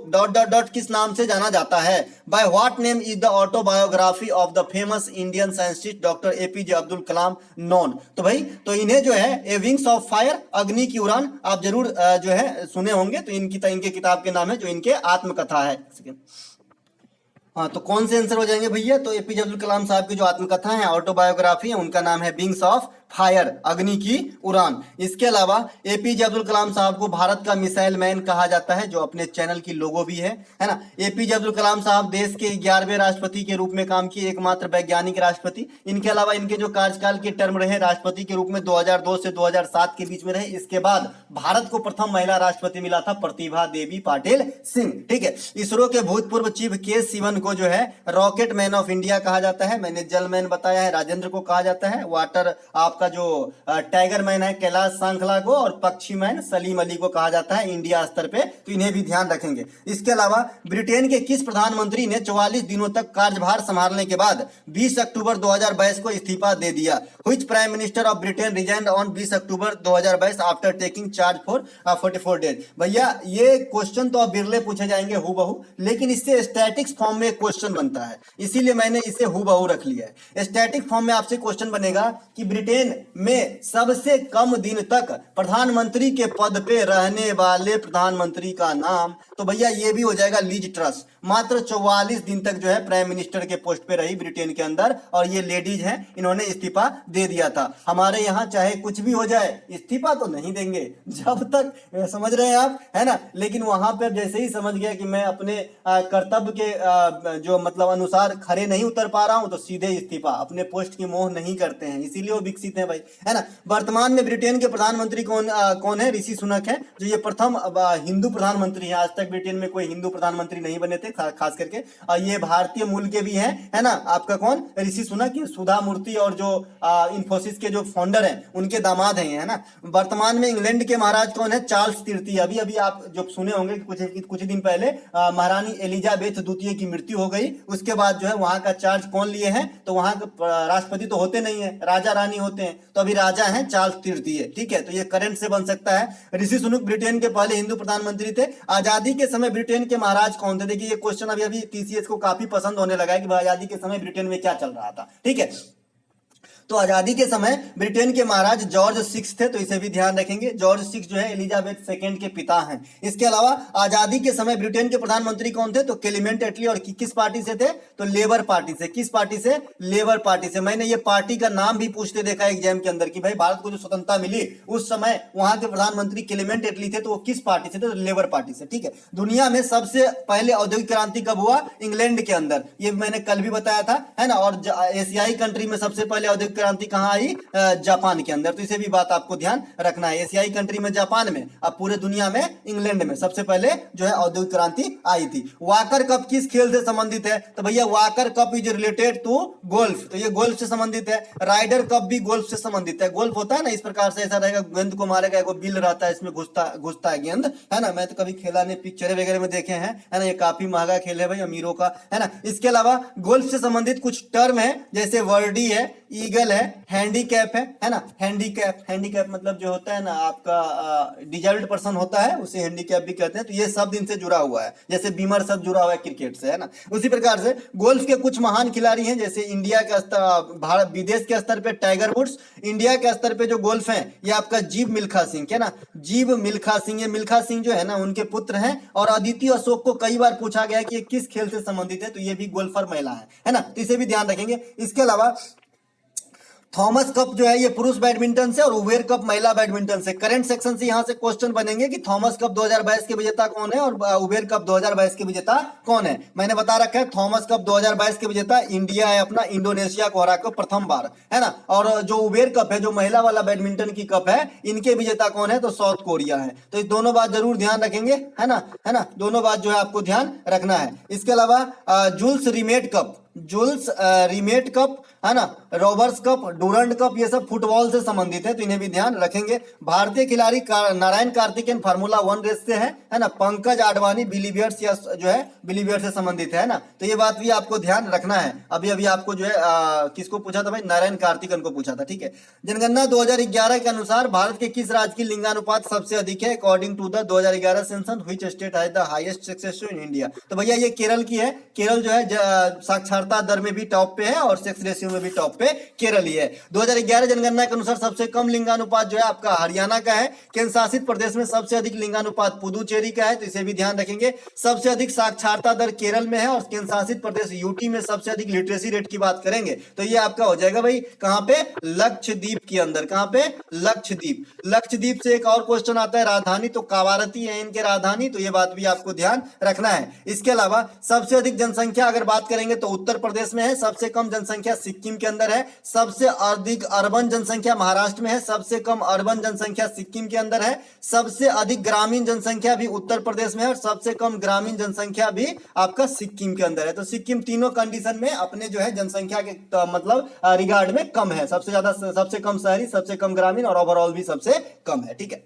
किस नाम से जाना जाता है? By what name is the autobiography of the famous Indian scientist doctor APJ Abdul Kalam known? तो भाई तो इन्हें जो है ए विंग्स ऑफ फायर, अग्नि की उड़ान, आप जरूर जो है सुने होंगे। तो इनके किताब के नाम है जो इनके आत्मकथा है। हाँ, तो कौन से आंसर हो जाएंगे भैया? तो एपीजे अब्दुल कलाम साहब की जो आत्मकथा है, ऑटोबायोग्राफी है, उनका नाम है विंग्स ऑफ फायर, अग्नि की उड़ान। इसके अलावा एपीजे अब्दुल कलाम साहब को भारत का मिसाइल मैन कहा जाता है, जो अपने चैनल की लोगो भी है ना। एपीजे अब्दुल कलाम साहब देश के 11वें राष्ट्रपति के रूप में काम किए, एकमात्र वैज्ञानिक राष्ट्रपति। इनके अलावा इनके जो कार्यकाल के टर्म रहे राष्ट्रपति के रूप में 2002 से 2007 के बीच में रहे। इसके बाद भारत को प्रथम महिला राष्ट्रपति मिला था, प्रतिभा देवी पाटिल सिंह। ठीक है, इसरो के भूतपूर्व चीफ के सिवन को जो है रॉकेट मैन ऑफ इंडिया कहा जाता है। मैंने जल मैन बताया है। राजेंद्र को कहा जाता है वाटर आपका आपका जो टाइगर मैन है कैलाश सांखला को, और पक्षी मैन सलीम अली को कहा जाता है इंडिया स्तर पे, तो इन्हें भी ध्यान रखेंगे। इसके अलावा ब्रिटेन के किस प्रधानमंत्री ने 44 दिनों तक कार्यभार संभालने के बाद 20 अक्टूबर 2022 को इस्तीफा दे दिया? Which prime minister of Britain resigned on 20 October 2022 after taking charge for 44 days? भैया ये क्वेश्चन तो अब बिरले पूछे जाएंगे हूबहू, लेकिन इससे स्टैटिक्स फॉर्म में क्वेश्चन बनता है, इसीलिए मैंने इसे हूबहू रख लिया है। स्टैटिक फॉर्म में आपसे क्वेश्चन बनेगा कि ब्रिटेन में सबसे कम दिन तक प्रधानमंत्री के पद पे रहने वाले प्रधानमंत्री का नाम, तो भैया ये भी हो जाएगा लीज ट्रस। मात्र 44 दिन तक जो है प्राइम मिनिस्टर के पोस्ट पे रही ब्रिटेन के अंदर, और ये लेडीज हैं, इन्होंने इस्तीफा दे दिया था। हमारे यहाँ चाहे कुछ भी हो जाए इस्तीफा तो नहीं देंगे जब तक, समझ रहे हैं आप, है ना। लेकिन वहां पर जैसे ही समझ गया कि मैं अपने कर्तव्य के जो मतलब अनुसार खरे नहीं उतर पा रहा हूं, तो सीधे इस्तीफा, अपने पोस्ट की मोह नहीं करते हैं, इसीलिए वो विकसित है भाई, है ना। वर्तमान में ब्रिटेन के प्रधानमंत्री कौन है? ऋषि सुनक है, जो ये प्रथम हिंदू प्रधानमंत्री है। आज तक ब्रिटेन में कोई हिंदू प्रधानमंत्री नहीं बने थे, खास करके, और ये भारतीय मूल के भी हैं, है ना। आपका कौन? ऋषि सुनक, सुधा मूर्ति और जो इंफोसिस के जो फाउंडर हैं उनके दामाद हैं, है ना। वर्तमान में इंग्लैंड के महाराज कौन है? चार्ल्स तृतीय। अभी अभी आप जो सुने होंगे कुछ दिन पहले महारानी एलिजाबेथ द्वितीय की मृत्यु हो गई, उसके बाद जो है वहां का चार्ज कौन लिए हैं? तो वहां राष्ट्रपति तो होते नहीं है, राजा रानी होते हैं, तो अभी राजा हैं चार्ल्स तृतीय, ठीक है। तो ये करंट से बन सकता है। ऋषि सुनक ब्रिटेन के पहले हिंदू प्रधानमंत्री थे। आजादी के समय ब्रिटेन के महाराज कौन थे? देखिए ये क्वेश्चन अभी टीसीएस को काफी पसंद होने लगा है कि आजादी के समय ब्रिटेन में क्या चल रहा था, ठीक है। तो आजादी के समय ब्रिटेन के महाराज जॉर्ज 6 थे, तो इसे भी ध्यान रखेंगे। जॉर्ज 6 जो है एलिजाबेथ सेकंड के पिता हैं। इसके अलावा आजादी के समय ब्रिटेन के प्रधानमंत्री कौन थे? तो क्लेमेंट एटली, और किस पार्टी से थे? तो लेबर पार्टी से। किस पार्टी से? लेबर पार्टी से। मैंने ये पार्टी का नाम भी पूछते देखा एग्जाम के अंदर कि भाई भारत को जो स्वतंत्रता मिली उस समय वहां के प्रधानमंत्री क्लेमेंट एटली थे, तो वो किस पार्टी से थे? तो लेबर पार्टी से, ठीक है। दुनिया में सबसे पहले औद्योगिक क्रांति कब हुआ? इंग्लैंड के अंदर, ये मैंने कल भी बताया था, है ना। और एशियाई कंट्री में सबसे पहले औद्योगिक क्रांति कहां आई? जापान के अंदर। तो इसे भी बात आपको ध्यान रखना है। एशियाई कंट्री में जापान में, अब पूरे दुनिया में इंग्लैंड में सबसे पहले जो है औद्योगिक क्रांति आई थी। वाकर कप किस खेल से संबंधित है? तो भैया Walker Cup is related to golf, तो ये गोल्फ से संबंधित है। राइडर कप भी गोल्फ से संबंधित है। गोल्फ होता है ना इस प्रकार से, ऐसा रहेगा गेंद को मारेगा, एक बिल रहता है, इसमें घुसता है गेंद, है ना। मैं तो कभी खेला नहीं, पिक्चर वगैरह में देखे हैं, है ना। ये काफी महंगा खेल है भाई, अमीरों का, है ना। इसके अलावा गोल्फ से संबंधित कुछ टर्म है, जैसे वर्डी है, ईगल है, हैंडीकैप है ना। हैंडीकैप मतलब जो होता है ना आपका डिजेबल्ड पर्सन होता है, उसे हैंडीकैप भी कहते हैं। तो ये सब इनसे जुड़ा हुआ है, जैसे बीमर सब जुड़ा हुआ है क्रिकेट से, है ना। उसी प्रकार से गोल्फ के कुछ महान खिलाड़ी हैं, जैसे इंडिया के स्तर, भारत विदेश के स्तर पे टाइगर वुड्स, इंडिया के स्तर पे जो गोल्फ है ये आपका जीव मिल्खा सिंह, है ना। जीव मिल्खा सिंह, ये मिल्खा सिंह जो है ना उनके पुत्र हैं। और अदिति अशोक को कई बार पूछा गया कि ये किस खेल से संबंधित है, तो ये भी गोल्फर महिला है ना। तो इसे भी ध्यान रखेंगे। इसके अलावा थॉमस कप जो है ये पुरुष बैडमिंटन से, और उबेर कप महिला बैडमिंटन से। करंट सेक्शन से यहां से क्वेश्चन बनेंगे कि थॉमस कप 2022 के विजेता कौन है और उबेर कप 2022 के विजेता कौन है। मैंने बता रखा है थॉमस कप 2022 के विजेता इंडिया है अपना, इंडोनेशिया को हराकर प्रथम बार, है ना। और जो उबेर कप है, जो महिला वाला बैडमिंटन की कप है, इनके विजेता कौन है? तो साउथ कोरिया है। तो ये दोनों बात जरूर ध्यान रखेंगे, है ना। दोनों बात जो है आपको ध्यान रखना है। इसके अलावा जुल्स रिमेट कप, है ना, रॉबर्ट्स कप, डूरंड कप, ये सब फुटबॉल से संबंधित है, तो इन्हें भी ध्यान रखेंगे। भारतीय खिलाड़ी नारायण कार्तिकेयन फार्मूला 1 रेस से है ना। पंकज आडवाणी बिलीवियर्स या जो है बिलीवियर्स से संबंधित है ना। तो ये बात भी आपको ध्यान रखना है। अभी अभी आपको जो है किसको पूछा था भाई? नारायण कार्तिकेयन को पूछा था, ठीक है। जनगणना 2011 के अनुसार भारत के किस राज्य की लिंगानुपात सबसे अधिक है? According to the 2011 census, which state has the highest success in India? तो भैया ये केरल की है। केरल जो है साक्षरता दर में भी टॉप पे है और सेक्स रेशियो में भी टॉप पे केरल ही है। 2011 जनगणना के अनुसार सबसे कम लिंगानुपात जो है आपका हरियाणा का है। केंद्र शासित प्रदेश में सबसे अधिक लिंगानुपात पुदुचेरी का है, तो इसे भी ध्यान रखेंगे। सबसे अधिक साक्षरता दर केरल में है, और केंद्र शासित प्रदेश यूटी में सबसे अधिक लिटरेसी रेट की बात करेंगे तो ये आपका हो जाएगा भाई कहां पे? लक्षद्वीप के अंदर। कहां पे? लक्षद्वीप से एक और क्वेश्चन आता है, राजधानी, तो कावारती है इनके राजधानी, तो ये बात भी आपको ध्यान रखना है। इसके अलावा सबसे अधिक जनसंख्या अगर बात करेंगे तो उत्तर उत्तर प्रदेश में है, सबसे कम जनसंख्या सिक्किम के अंदर है, सबसे अधिक अर्बन जनसंख्या महाराष्ट्र में है, सबसे कम अर्बन जनसंख्या सिक्किम के अंदर है, सबसे अधिक ग्रामीण जनसंख्या भी उत्तर प्रदेश में है और सबसे कम ग्रामीण जनसंख्या भी आपका सिक्किम के अंदर है। तो सिक्किम तीनों कंडीशन में अपने जो है जनसंख्या के मतलब रिगार्ड में कम है, सबसे ज्यादा, सबसे कम शहरी, सबसे कम ग्रामीण और ओवरऑल भी सबसे कम है। ठीक है,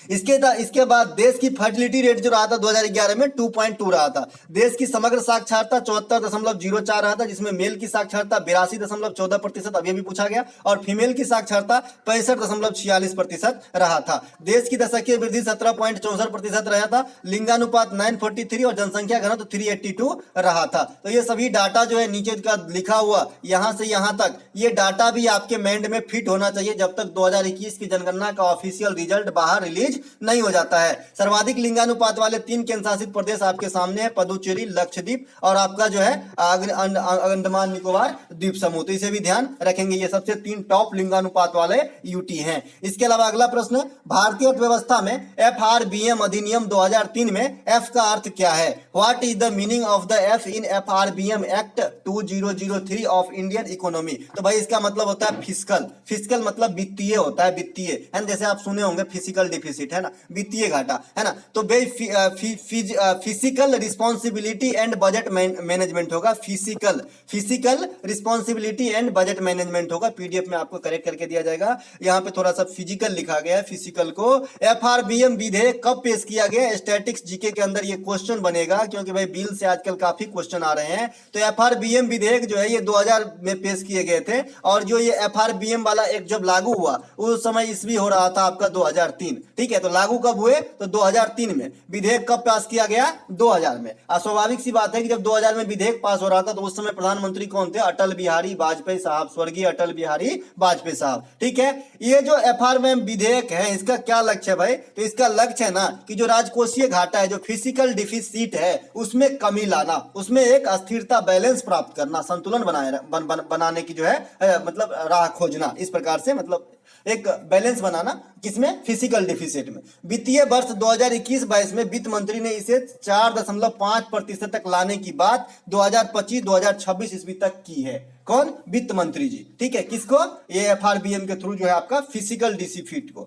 इसके बाद देश की फर्टिलिटी रेट जो रहा था 2011 में 2.2 रहा था। देश की समग्र साक्षरता 74.04 रहा था, जिसमें मेल की साक्षरता 82.14%, अब ये भी पूछा गया, और फीमेल की साक्षरता 65.46% रहा था। देश की दशकीय वृद्धि 17.64% रहा था, लिंगानुपात 943 और जनसंख्या घनत्व 382 रहा था। तो ये सभी डाटा जो है नीचे का लिखा हुआ यहां से यहां तक, ये डाटा भी आपके माइंड में फिट होना चाहिए जब तक 2021 की जनगणना का ऑफिशियल रिजल्ट बाहर रिलीज नहीं हो जाता है। सर्वाधिक लिंगानुपात वाले 3 केंद्र शासित प्रदेश आपके सामने है, पुडुचेरी, लक्षद्वीप और आपका जो है अंडमान निकोबार द्वीप समूह। तो इसे भी ध्यान रखेंगे, ये सबसे 3 टॉप लिंगानुपात वाले यूटी हैं। इसके अलावा अगला प्रश्न, भारतीय अर्थव्यवस्था में एफआरबीएम अधिनियम 2003 में एफ का अर्थ क्या है? What is the meaning of the F in FRBM act 2003 of Indian economy? तो भाई इसका मतलब होता है फिस्कल। फिस्कल मतलब वित्तीय होता है, वित्तीय है, जैसे आप सुने होंगे फिजिकल डिफिसिट, है ना, वित्तीय घाटा, है ना। तो भाई physical responsibility and budget management होगा, physical responsibility and budget management होगा। पीडीएफ में आपको करेक्ट करके दिया जाएगा, यहाँ पे थोड़ा सा फिजिकल लिखा गया है, फिजिकल को। एफआरबीएम विधेयक कब पेश किया गया? स्टैटिक्स जीके के अंदर ये क्वेश्चन बनेगा, क्योंकि भाई बिल से आजकल काफी क्वेश्चन आ रहे हैं। तो एफआरबीएम विधेयक जो है ये 2000 में पेश किए गए थे, और जो ये एफआरबीएम वाला एक जब लागू हुआ उस समय ईस्वी हो रहा था आपका 2003। ठीक है, तो लागू कब हुए? तो 2003 में। विधेयक कब पास किया गया? 2000 में। स्वाभाविक सी बात है कि जब 2000 में विधेयक पास हो रहा था तो उस समय प्रधानमंत्री कौन थे? अटल बिहारी वाजपेयी साहब, स्वर्गीय अटल बिहारी वाजपेयी साहब। ठीक है, ये जो एफआरबीएम विधेयक है इसका क्या लक्ष्य है भाई? तो इसका लक्ष्य है ना कि जो राजकोषीय घाटा है, जो फिजिकल डिफिसिट है, उसमें कमी लाना, उसमें एक स्थिरता, बैलेंस प्राप्त करना, संतुलन बनाने की जो है मतलब राह खोजना, इस प्रकार से मतलब एक बैलेंस बनाना, किसमें? फिजिकल डिफिसिट में। वित्तीय वर्ष 2021-22 में वित्त मंत्री ने इसे 4.5% तक लाने की बात 2025-2026 ईस्वी तक की है। कौन? वित्त मंत्री जी। ठीक है, किसको? ये एफआरबीएम के थ्रू जो है आपका फिजिकल डिफिसिट को,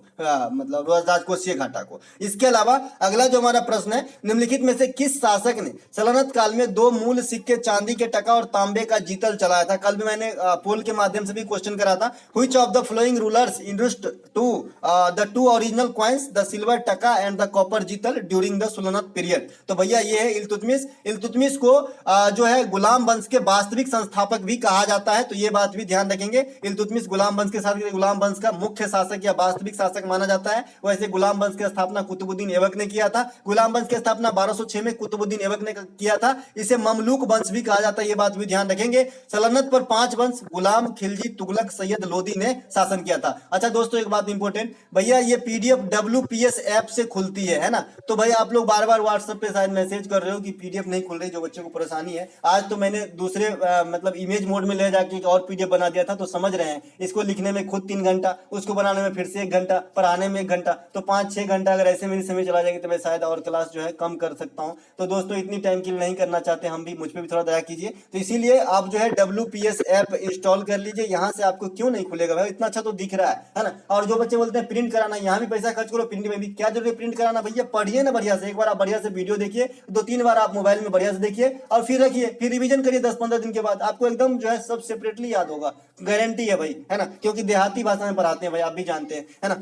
मतलब राजकोषीय घाटा को। इसके अलावा अगला जो हमारा प्रश्न है, निम्नलिखित में से किस शासक ने सल्तनत काल में 2 मूल सिक्के चांदी के टका और तांबे का जीतल चलाया था? कल भी मैंने पोल के माध्यम से भी क्वेश्चन करा था। Which of the following rulers introduced to the 2 original coins, the silver taka and the copper jital during the Sultanate period? तो भैया ये है इल्तुतमिश। इल्तुतमिश को जो है गुलाम वंश के वास्तविक संस्थापक भी कहा जाता है, तो ये बात भी ध्यान रखेंगे। इल्तुतमिश गुलाम वंश के साथ गुलाम वंश का मुख्य शासक या वास्तविक शासक माना जाता है। वैसे गुलाम वंश की स्थापना कुतुबुद्दीन ऐबक ने किया था। गुलाम वंश की स्थापना 1206 में कुतुबुद्दीन ऐबक ने किया था। इसे ममलूक वंश भी कहा जाता है, ये बात भी ध्यान रखेंगे। सल्तनत पर 5 वंश गुलाम, खिलजी, तुगलक, सैयद लोदी ने शासन किया था। अच्छा दोस्तों, एक बात इंपॉर्टेंट, भैया ये पीडीएफ WPS ऐप से खुलती है ना। तो भाई आप लोग बार बार व्हाट्सएप पे शायद मैसेज कर रहे हो कि पीडीएफ नहीं खुल रही, जो बच्चों को परेशानी है। आज तो मैंने दूसरे मतलब इमेज मोड में ले जाके और पीडीएफ बना दिया था, तो समझ रहे हैं इसको लिखने में खुद 3 घंटा, उसको बनाने में फिर से 1 घंटा, पढ़ाने में 1 घंटा, तो 5-6 घंटा अगर ऐसे मेरी समय चला जाएगी तो मैं शायद और क्लास जो है कम कर सकता हूं। तो दोस्तों इतनी टाइम के लिए नहीं करना चाहते हम भी, मुझ पर भी थोड़ा दया कीजिए। तो इसीलिए आप जो है WPS ऐप इंस्टॉल कर लीजिए। यहाँ से आपको क्यों नहीं खुलेगा भाई? इतना अच्छा तो दिख रहा है ना। और जो बच्चे बोलते हैं प्रिंट कराना, यहाँ भी पैसा खर्च करो, प्रिंट में भी क्या जरूरत है प्रिंट कराना? भैया पढ़िए ना बढ़िया से, एक बार आप बढ़िया से वीडियो देखिए, 2-3 बार आप मोबाइल में बढ़िया से देखिए और फिर रखिए, फिर रिवीजन करिए। 10-15 दिन के बाद आपको एकदम जो है सब सेपरेटली याद होगा, गारंटी है भाई, है ना, क्योंकि देहाती भाषा में पढ़ाते हैं भाई, आप भी जानते हैं, है ना।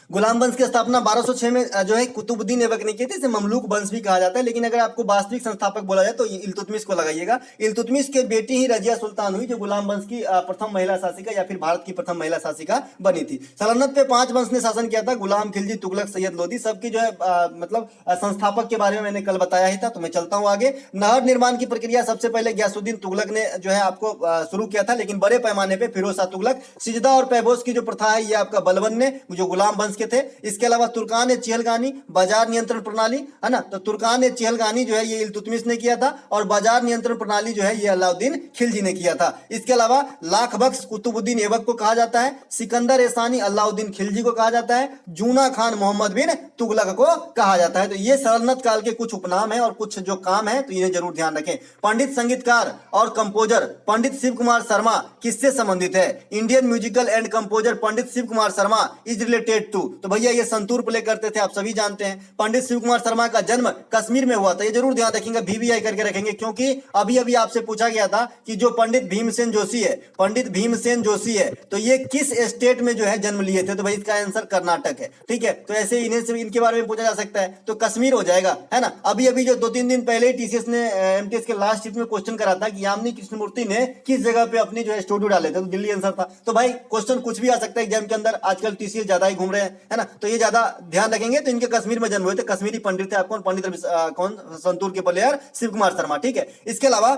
गुलाम वंश की स्थापना 1206 में जो है कुतुबुद्दीन ऐबक ने की थी। इसे ममलूक वंश भी कहा जाता है, लेकिन अगर आपको वास्तविक संस्थापक बोला जाए तो इल्तुतमिश को लगाइएगा। इल्तुतमिश के बेटी ही रजिया सुल्तान हुई, जो गुलाम वंश की प्रथम महिला शासिका या फिर भारत की प्रथम महिला शासिका बनी थी। सल्तनत पे 5 वंश ने शासन किया था, गुलाम, खिलजी, तुगलक, सैयद लोदी। सबकी जो है मतलब संस्थापक के बारे में मैंने कल बताया ही था। तो मैं चलता हूँ आगे। नहर निर्माण की प्रक्रिया सबसे पहले गयासुद्दीन तुगलक ने जो है आपको शुरू किया था, लेकिन बड़े पैमाने पर फिरोज शाह तुगलक। सिजदा और पैबोस की जो प्रथा है ये आपका बलबन ने, जो गुलाम वंश के थे। इसके अलावा तुर्कान ए चिहलगानी बाजार नियंत्रण प्रणाली, है ना, तो तुर्कान ए चिहलगानी जो है ये इल्तुतमिश ने किया था, और बाजार नियंत्रण प्रणाली जो है ये अलाउद्दीन खिलजी ने किया था। इसके अलावा लाख बख्श कुतुबुद्दीन ऐबक को कहा जाता है, सिकंदर एसानी अलाउद्दीन खिलजी को कहा जाता है, जूना खान मोहम्मद बिन तुगलक को कहा जाता है। तो ये सल्तनत काल के कुछ उपनाम है और कुछ जो काम है तो इन्हें जरूर ध्यान रखें। पंडित संगीतकार और कंपोजर पंडित शिव कुमार शर्मा किससे संबंधित है? Indian musical and composer Pandit Shiv Kumar Sharma is related to, तो भैया ये संतूर प्ले करते थे, आप सभी जानते हैं। पंडित शिव कुमार शर्मा का जन्म कश्मीर में हुआ था, ये जरूर ध्यान रखेंगे, VVI करके रखेंगे, क्योंकि अभी अभी आपसे पूछा गया था कि जो पंडित भीमसेन जोशी है, पंडित भीमसेन जोशी है, तो ये किस स्टेट में जो है जन्म लिए थे? तो भाई इसका आंसर कर्नाटक है, ठीक है। तो ऐसे इन्हें से इनके बारे में पूछा जा सकता है, तो कश्मीर हो जाएगा, है ना। अभी अभी जो 2-3 दिन पहले TCS ने MTS के लास्ट शिफ्ट में क्वेश्चन करा था कि यामिनी कृष्णमूर्ति ने किस जगह पे अपनी जो है स्टूडियो डाले थे, तो दिल्ली आंसर था। तो भाई क्वेश्चन कुछ भी आ सकता है एग्जाम के अंदर, आजकल TCS ज्यादा ही घूम रहे हैं, है ना, तो ये ज्यादा ध्यान रखेंगे। तो इनके कश्मीर में जन्म हुए थे, कश्मीरी पंडित थे। आप कौन? पंडित कौन? संतूर के प्लेयर शिव कुमार शर्मा, ठीक है। इसके अलावा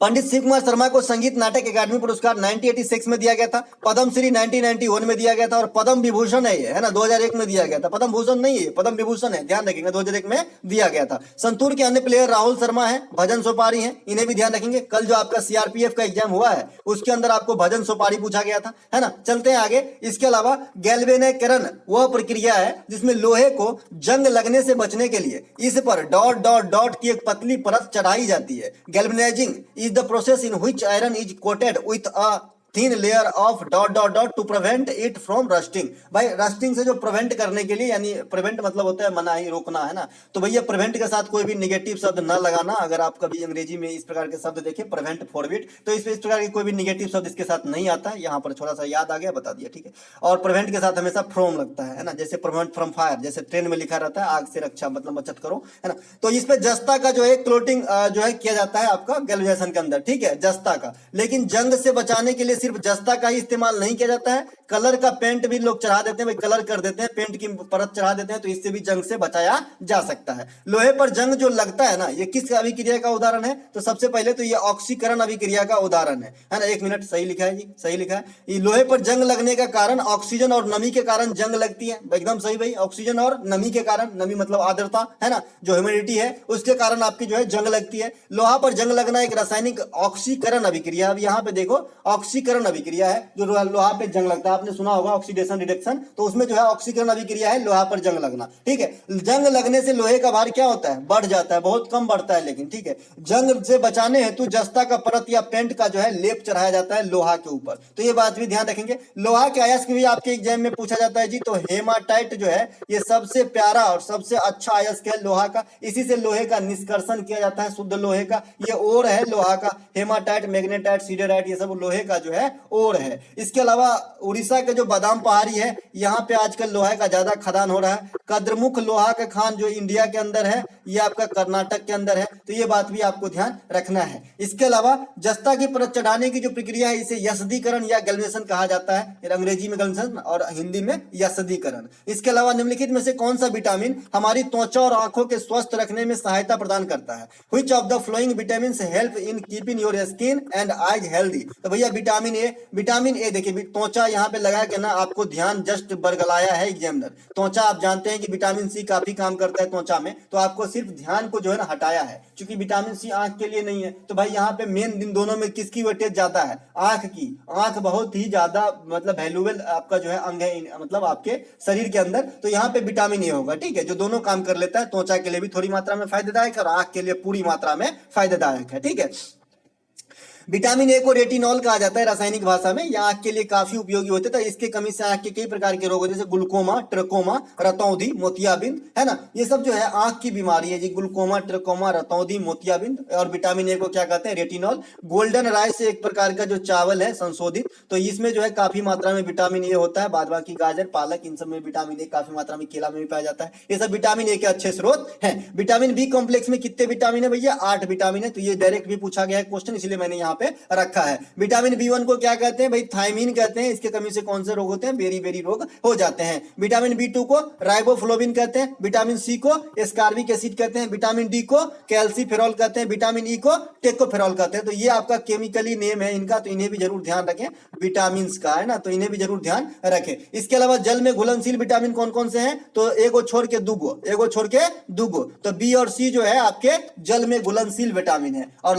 पंडित शिव कुमार शर्मा को संगीत नाटक अकादमी पुरस्कार 1986 में दिया गया था, पद्मश्री 1991 में दिया गया था, और पद्म विभूषण है ना 2001 में दिया गया था। पद्म भूषण नहीं है, पद्म विभूषण है, ध्यान रखेंगे, 2001 में दिया गया था। संतूर के अन्य प्लेयर राहुल शर्मा है, भजन सोपारी है, इन्हें भी ध्यान रखेंगे। कल जो आपका CRPF का एग्जाम हुआ है उसके अंदर आपको भजन सोपारी पूछा गया था, है ना। चलते हैं आगे। इसके अलावा गैल्वेनीकरण वह प्रक्रिया है जिसमें लोहे को जंग लगने से बचने के लिए इस पर डॉट डॉट डॉट की एक पतली परत चढ़ाई जाती है। Galvanising the process in which iron is coated with a thin layer of dot dot dot to prevent it from rusting। भाई रस्टिंग से जो प्रिवेंट करने के लिए, यानी प्रिवेंट मतलब होता है मनाही, रोकना, है ना। तो भैया प्रिवेंट के साथ कोई भी निगेटिव शब्द न लगाना। अगर आप कभी अंग्रेजी में इस प्रकार के शब्द देखें, प्रिवेंट, फॉरबिड, तो इस प्रकार के कोई भी निगेटिव शब्द इसके साथ नहीं आता। यहाँ पर थोड़ा सा याद आ गया, बता दिया, ठीक है। और प्रिवेंट के साथ हमेशा फ्रॉम लगता है ना, जैसे प्रिवेंट फ्रॉम फायर, जैसे ट्रेन में लिखा रहता है आग से रक्षा, मतलब बचत करो, है ना। तो इस पे जस्ता का जो है क्लोटिंग जो है किया जाता है आपका गैल्वेनाइजेशन के अंदर, ठीक है, जस्ता का। लेकिन जंग से बचाने के लिए सिर्फ जस्ता का इस्तेमाल नहीं किया जाता है, कलर का पेंट भी लोग चढ़ा देते हैं, भाई कलर कर देते हैं, पेंट की परत चढ़ा देते हैं, तो इससे भी जंग से बचाया जा सकता है। लोहे पर जंग जो लगता है ना, ये किस अभिक्रिया का उदाहरण है? तो सबसे पहले तो ये ऑक्सीकरण अभिक्रिया का उदाहरण है ना। 1 मिनट, सही लिखा है जी, सही लिखा है। ये लोहे पर जंग लगने का कारण ऑक्सीजन और नमी के कारण जंग लगती है, एकदम सही भाई। ऑक्सीजन और नमी के कारण, नमी मतलब आर्द्रता, है ना, जो ह्यूमिडिटी है उसके कारण आपकी जो है जंग लगती है। लोहा पर जंग लगना एक रासायनिक ऑक्सीकरण अभिक्रिया। अब यहाँ पे देखो ऑक्सीकरण अभिक्रिया है, जो लोहा पे जंग लगता है, आपने सुना होगा ऑक्सीडेशन रिडक्शन, तो उसमें जो है ऑक्सीकरण अभिक्रिया है लोहा पर जंग लगना, ठीक है। जंग लगने से लोहे का भार क्या होता है? बढ़ जाता है, बहुत कम बढ़ता है लेकिन, ठीक है। जंग से बचाने हेतु जस्ता का परत या पेंट का जो है लेप चढ़ाया जाता है लोहा के ऊपर, तो ये बात भी ध्यान रखेंगे। लोहा के अयस्क भी आपके एग्जाम में पूछा जाता है जी, तो हेमाटाइट जो है ये सबसे प्यारा और सबसे अच्छा अयस्क है लोहा का, इसी से लोहे का निष्कर्षण किया जाता है, शुद्ध लोहे का। ये ओर है लोहा का, हेमाटाइट, मैग्नेटाइट, सीडेराइट, ये सब लोहे का जो है ओर है। इसके अलावा उड़ीसा के जो बादाम पहाड़ी है, यहाँ पे आजकल लोहा का ज्यादा खदान हो रहा है। कद्रमुख लोहा का खान जो इंडिया के अंदर है, ये आपका कर्नाटक के अंदर है, तो ये बात भी आपको ध्यान रखना है। इसके अलावा जस्ता की परत चढ़ाने की जो प्रक्रिया है इसे यस्दीकरण या गैल्वेनेशन कहा जाता है, अंग्रेजी में गैल्वेनेशन और हिंदी में यस्दीकरण। इसके अलावा निम्नलिखित में से कौन सा विटामिन हमारी त्वचा और आंखों के स्वस्थ रखने में सहायता प्रदान करता है? Which of the following vitamins help in keeping your skin and eyes healthy? तो भैया विटामिन ए, विटामिन ए देखिए, त्वचा यहाँ पे लगा के ना आपको ध्यान जस्ट बरगलाया है एग्जामिनर। त्वचा आप जानते हैं कि विटामिन सी काफी काम करता है त्वचा में, तो आपको सिर्फ ध्यान को जो है ना हटाया है, क्योंकि विटामिन सी आंख के लिए नहीं है। तो भाई यहाँ पे मेन दिन दोनों में किसकी वेटेज ज्यादा है? आंख की। आंख बहुत ही ज्यादा मतलब वैल्यूएबल आपका जो है अंग है, मतलब आपके शरीर के अंदर, तो यहाँ पे विटामिन ए होगा, ठीक है, जो दोनों काम कर लेता है। त्वचा के लिए भी थोड़ी मात्रा में फायदेदायक है और आंख के लिए पूरी मात्रा में फायदेदायक है, ठीक है। विटामिन ए को रेटिनॉल कहा जाता है रासायनिक भाषा में, यह आंख के लिए काफी उपयोगी होते हैं। तो इसके कमी से आंख के कई प्रकार के रोग होते हैं, जैसे ग्लूकोमा, ट्रकोमा, रतौंधी, मोतियाबिंद, है ना, ये सब जो है आंख की बीमारी है जी। ग्लूकोमा, ट्रकोमा, रतौंधी, मोतियाबिंद। और विटामिन ए को क्या कहते हैं? रेटिनॉल। गोल्डन राइस एक प्रकार का जो चावल है संशोधित, तो इसमें जो है काफी मात्रा में विटामिन ए होता है। बाद बाकी गाजर, पालक, इन सब में विटामिन ए काफी मात्रा में, केला में भी पाया जाता है। ये सब विटामिन ए के अच्छे स्रोत हैं। विटामिन बी कॉम्प्लेक्स में कितने विटामिन है भैया? 8 विटामिन है। तो ये डायरेक्ट भी पूछा गया है क्वेश्चन, इसलिए मैंने यहाँ यहाँ पे रखा है। विटामिन B1 को क्या कहते हैं भाई? थायमीन कहते हैं। इसके कमी से कौन से रोग होते हैं? बेरी बेरी रोग हो जाते हैं। विटामिन B2 को राइबोफ्लोविन कहते हैं। विटामिन C को एस्कॉर्बिक एसिड कहते हैं। विटामिन D को कैल्सीफेरॉल कहते हैं। विटामिन E को टेकोफेरॉल कहते हैं। तो ये आपका केमिकली नेम है इनका, तो इन्हें भी जरूर ध्यान रखें, विटामिन का है ना, तो इन्हें भी जरूर ध्यान रखें। इसके अलावा जल में घुलनशील विटामिन कौन कौन से हैं? तो एगो छोड़ के दूगो, तो बी और सी जो है आपके जल में घुलनशील विटामिन है। और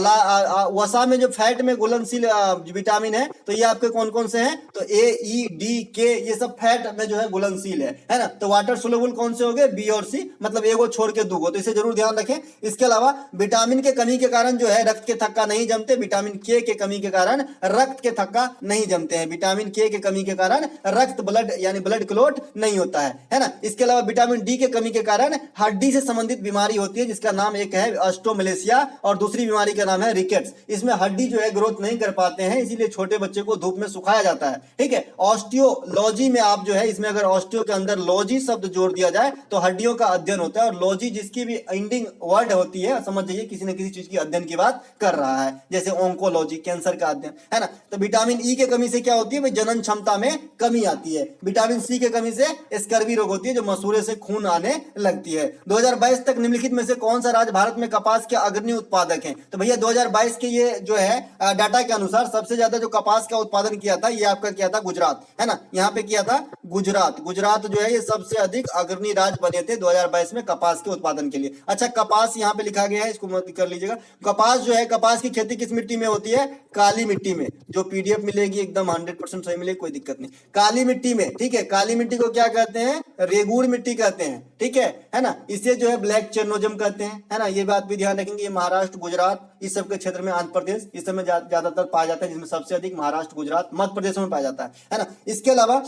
वसा में जो फैट में घुलनशील विटामिन है, तो ये आपके कौन कौन से हैं? तो ए, ई, डी, के, ये सब फैट में जो है घुलनशील है ना। तो वाटर सोल्यूबल कौन से हो गए? बी और सी, मतलब एगो छोड़ के दूगो, तो इसे जरूर ध्यान रखें। इसके अलावा विटामिन के कमी के कारण जो है रक्त के थक्का नहीं जमते। विटामिन के कमी के कारण रक्त के थक्का नहीं जमते हैं। विटामिन के कमी के कारण रक्त ब्लड यानी ब्लड क्लॉट नहीं होता है ना। इसके अलावा विटामिन डी के कमी के कारण हड्डी से संबंधित बीमारी होती है, जिसका नाम एक है ऑस्टोमलेशिया और दूसरी बीमारी का नाम है रिकेट्स। इसमें हड्डी जो है ग्रोथ नहीं कर पाते हैं, इसीलिए छोटे बच्चे को धूप में सुखाया जाता है। ठीक है। ऑस्टियोलॉजी में आप जो है, इसमें अगर ऑस्टियो के अंदर लॉजी शब्द जोड़ दिया जाए तो हड्डियों का अध्ययन होता है। और लॉजी जिसकी भी एंडिंग वर्ड होती है, समझ जाइए किसी न किसी चीज की अध्ययन की बात कर रहा है, जैसे ऑन्कोलॉजी, कैंसर का अध्ययन, है ना। तो विटामिन ई के कमी से क्या होती है भाई? जनन क्षमता में कमी आती है। विटामिन सी के कमी से स्कर्वी रोग होती है, जो मसूड़े से खून आने लगती है। 2022 तक निम्नलिखित में से कौन सा राज्य भारत में कपास के अग्रणी उत्पादक है? तो भैया 2022 के ये जो है डाटा के अनुसार सबसे ज्यादा जो कपास का उत्पादन किया था, ये आपका किया था गुजरात, है ना। यहाँ पे किया था गुजरात जो है ये सबसे अधिक अग्रणी राज्य बने थे 2022 में कपास के उत्पादन के लिए। अच्छा, कपास यहाँ पे लिखा गया है, इसको मत कर लीजिएगा। कपास जो है, कपास की खेती किस मिट्टी में होती है? काली मिट्टी में। जो पीडीएफ मिलेगी एकदम 100% सही मिलेगी, कोई दिक्कत नहीं। काली मिट्टी में, ठीक है। काली मिट्टी को क्या कहते हैं? रेगूर मिट्टी कहते हैं, ठीक है ना। इसे जो है ब्लैक चेरनोजम कहते हैं, है ना। ये बात भी ध्यान रखेंगे। ये महाराष्ट्र, गुजरात, इस सब के क्षेत्र में, आंध्र प्रदेश इस समय ज्यादातर पाया जाता है, जिसमें सबसे अधिक महाराष्ट्र, गुजरात, मध्य प्रदेश में पाया जाता है ना। इसके अलावा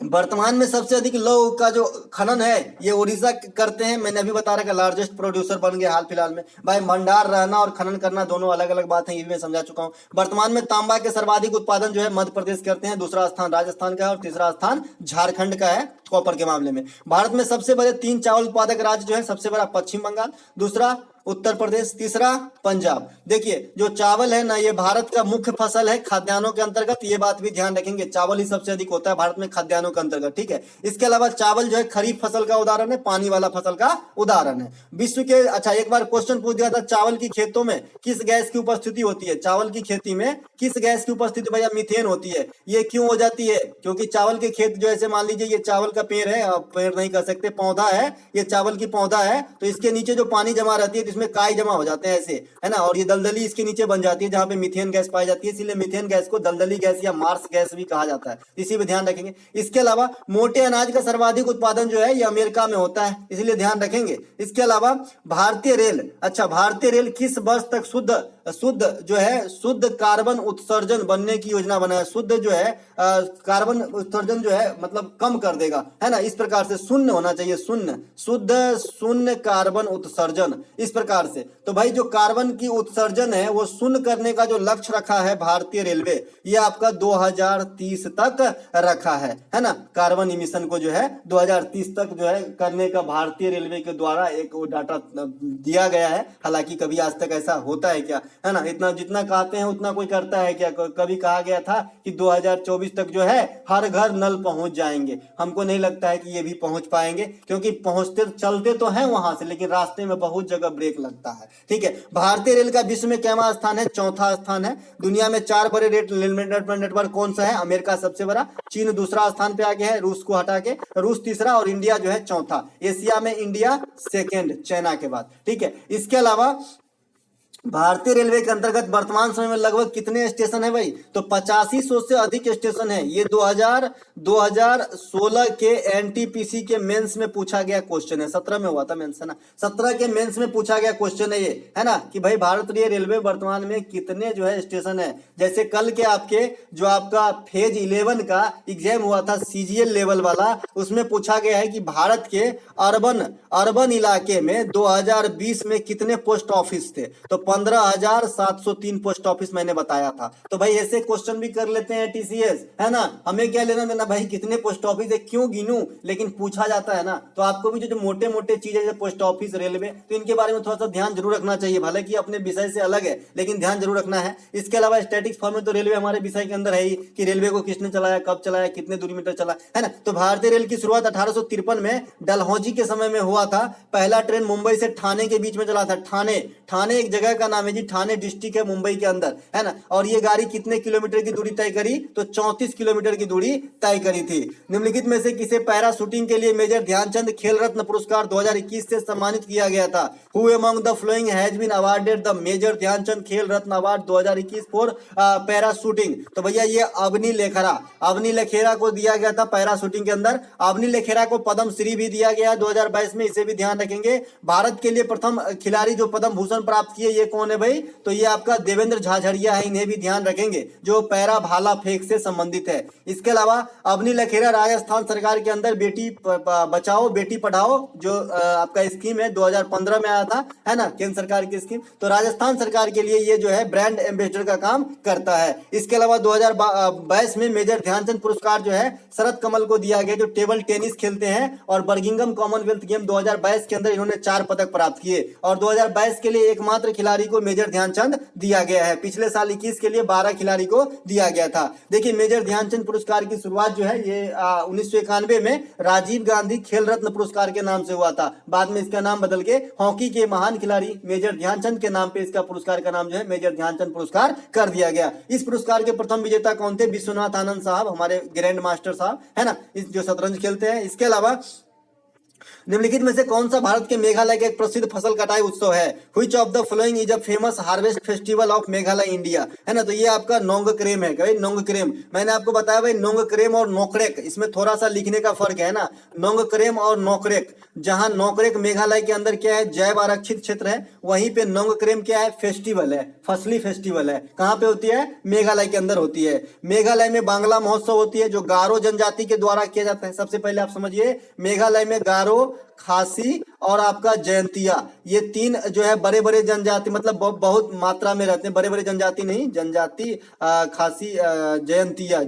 वर्तमान में सबसे अधिक लौह का जो खनन है ये उड़ीसा करते हैं। मैंने अभी बता रहा लार्जेस्ट प्रोड्यूसर बन गया हाल फिलहाल में। भाई भंडार रहना और खनन करना दोनों अलग अलग बात है, ये भी मैं समझा चुका हूँ। वर्तमान में तांबा के सर्वाधिक उत्पादन जो है मध्य प्रदेश करते हैं, दूसरा स्थान राजस्थान का है और तीसरा स्थान झारखंड का है कॉपर के मामले में। भारत में सबसे बड़े 3 चावल उत्पादक राज्य जो है, सबसे बड़ा पश्चिम बंगाल, दूसरा उत्तर प्रदेश, तीसरा पंजाब। देखिए जो चावल है ना, ये भारत का मुख्य फसल है खाद्यान्नों के अंतर्गत, ये बात भी ध्यान रखेंगे। चावल ही सबसे अधिक होता है भारत में खाद्यान्नों के अंतर्गत, ठीक है। इसके अलावा चावल जो है खरीफ फसल का उदाहरण है, पानी वाला फसल का उदाहरण है। विश्व के, अच्छा एक बार क्वेश्चन पूछ दिया था, चावल की खेतों में किस गैस की उपस्थिति होती है? चावल की खेती में किस गैस की उपस्थिति? भैया मीथेन होती है। ये क्यों हो जाती है? क्योंकि चावल के खेत जो ऐसे मान लीजिए ये चावल का पेड़ है, पेड़ नहीं कर सकते, पौधा है, ये चावल की पौधा है, तो इसके नीचे जो पानी जमा रहती है जिसमें काई जमा हो जाते हैं ऐसे, है ना, और ये दलदली इसके नीचे बन जाती है जहां पे मीथेन गैस पाई जाती है, इसीलिए मीथेन गैस को दलदली गैस या मार्स गैस भी कहा जाता है, इसी पे ध्यान रखेंगे। इसके अलावा मोटे अनाज का सर्वाधिक उत्पादन जो है ये अमेरिका में होता है, इसलिए ध्यान रखेंगे। इसके अलावा भारतीय रेल, अच्छा भारतीय रेल किस वर्ष तक शुद्ध कार्बन उत्सर्जन बनने की योजना बनाया? शुद्ध जो है कार्बन उत्सर्जन जो है मतलब कम कर देगा, है ना, इस प्रकार से शून्य होना चाहिए, शून्य कार्बन उत्सर्जन, इस प्रकार से। तो भाई जो कार्बन की उत्सर्जन है वो शून्य करने का जो लक्ष्य रखा है भारतीय रेलवे, ये आपका 2030 तक रखा है ना। कार्बन इमिशन को जो है 2030 तक जो है करने का भारतीय रेलवे के द्वारा एक डाटा दिया गया है। हालांकि कभी आज तक ऐसा होता है क्या, है ना, इतना जितना कहते हैं उतना कोई करता है क्या? कभी कहा गया था कि 2024 तक जो है हर घर नल पहुंच जाएंगे, हमको नहीं लगता है कि ये भी पहुंच पाएंगे, क्योंकि पहुंचते चलते तो हैं वहां से, लेकिन रास्ते में बहुत जगह ब्रेक लगता है, ठीक है। भारतीय रेल का विश्व में कैवा स्थान है? चौथा स्थान है। दुनिया में 4 बड़े रेल नेटवर्क कौन सा है? अमेरिका सबसे बड़ा, चीन दूसरा स्थान पे आ गया है, रूस को हटा के, रूस तीसरा और इंडिया जो है चौथा। एशिया में इंडिया सेकेंड, चाइना के बाद, ठीक है। इसके अलावा भारतीय रेलवे के अंतर्गत वर्तमान समय में लगभग कितने स्टेशन है भाई? तो 8500 से अधिक स्टेशन है। ये 2016 के एनटीपीसी के मेंस में पूछा गया क्वेश्चन है, 17 में हुआ था मेंस, है ना, 17 के मेंस में पूछा गया क्वेश्चन है ये, है ना, कि भाई भारतीय रेलवे वर्तमान में कितने जो है स्टेशन है। जैसे कल के आपके जो आपका फेज 11 का एग्जाम हुआ था सीजीएल लेवल वाला, उसमें पूछा गया है कि भारत के अर्बन इलाके में 2020 में कितने पोस्ट ऑफिस थे? तो 15,703 पोस्ट ऑफिस मैंने बताया था। तो भाई ऐसे क्वेश्चन भी कर लेते हैं टीसीएस, है ना, हमें क्या लेना देना भाई कितने पोस्ट ऑफिस है, क्यों गिनूं, लेकिन पूछा जाता है ना। तो आपको भी जो मोटे मोटे चीजें जैसे पोस्ट ऑफिस, रेलवे, तो इनके बारे में थोड़ा सा ध्यान जरूर रखना चाहिए। हालांकि अपने विषय से अलग है लेकिन ध्यान जरूर रखना है। इसके अलावा स्टैटिक्स फॉर्म में तो रेलवे हमारे विषय के अंदर है ही कि रेलवे को किसने चलाया, कब चलाया, कितने दूरी मीटर चला, है ना। तो भारतीय रेल की शुरुआत 1853 में डलहौजी के समय में हुआ था। पहला ट्रेन मुंबई से ठाणे के बीच में चला था। ठाणे एक जगह का नाम है जी, ठाणे डिस्ट्रिक्ट है मुंबई के अंदर, है ना। और ये गाड़ी कितने किलोमीटर की दूरी तय करी, तो 34 किलोमीटर की दूरी तय करी थी। निम्नलिखित में से किसे पैरा शूटिंग के लिए मेजर ध्यानचंद खेल रत्न पुरस्कार 2021 से सम्मानित किया गया था। Who among the following has been awarded the Major Dhyanchand Khel Ratna Award 2021 for para shooting. तो भैया ये अवनी लेखेरा को दिया गया था पैरा शूटिंग के अंदर। अवनी लेखेरा को पद्म श्री भी दिया गया 2022 में, इसे भी ध्यान रखेंगे। भारत के लिए प्रथम खिलाड़ी जो पद्म भूषण प्राप्त किए ये कौन है भाई, तो ये आपका देवेंद्र झाझड़िया है, इन्हें भी ध्यान रखेंगे, जो पैरा भाला फेंक से संबंधित है। इसके अलावा अवनी लेखेरा राजस्थान सरकार के अंदर बेटी बचाओ बेटी पढ़ाओ जो आपका स्कीम है 2015 में आया था, है ना, केंद्र सरकार की स्कीम। तो राजस्थान सरकार के लिए ये जो है ब्रांड एम्बेसडर का काम करता है। इसके अलावा 2022 में मेजर ध्यानचंद पुरस्कार जो है शरद कमल को दिया गया, जो टेबल टेनिस खेलते हैं और बर्मिंघम कॉमनवेल्थ गेम 2022 के अंदर इन्होंने 4 पदक प्राप्त किए। और 2022 के लिए एकमात्र खिलाड़ी को मेजर ध्यानचंद दिया गया है। पिछले साल 21 के लिए 12 खिलाड़ी को दिया गया था। देखिए मेजर ध्यानचंद पुरस्कार की शुरुआत जो है ये 1991 में राजीव गांधी खेल रत्न पुरस्कार के नाम से हुआ था। बाद में इसका नाम बदल के हॉकी के महान खिलाड़ी मेजर ध्यानचंद के नाम पे इसका पुरस्कार का नाम जो है मेजर ध्यानचंद पुरस्कार कर दिया गया। इस पुरस्कार के प्रथम विजेता कौन थे, विश्वनाथ आनंद साहब, हमारे ग्रैंड मास्टर साहब, है ना, इस जो शतरंज खेलते हैं। इसके अलावा निम्नलिखित में से कौन सा भारत के मेघालय का एक प्रसिद्ध फसल कटाई उत्सव है। Which of the following is a famous harvest festival of Meghalaya India, है ना। तो ये आपका नोंगक्रेम है भाई, नोंगक्रेम। मैंने आपको बताया भाई नोंगक्रेम और नोकरेक, इसमें थोड़ा सा लिखने का फर्क है ना। नोंगक्रेम और नोकरेक, जहां नोकरेक मेघालय के अंदर क्या है, जैव आरक्षित क्षेत्र है, वहीं पे नोंगक्रेम क्या है, फेस्टिवल है, फसली फेस्टिवल है। कहां पे होती है, मेघालय के अंदर होती है। मेघालय में बांग्ला महोत्सव होती है जो गारो जनजाति के द्वारा किया जाता है। सबसे पहले आप समझिए मेघालय में गारो, खासी और आपका जयंतिया, ये 3 जो है बड़े बड़े जनजाति, मतलब बहुत मात्रा में रहते हैं। बड़े बड़े जनजाति नहीं, जनजाति खासी जयंतिया,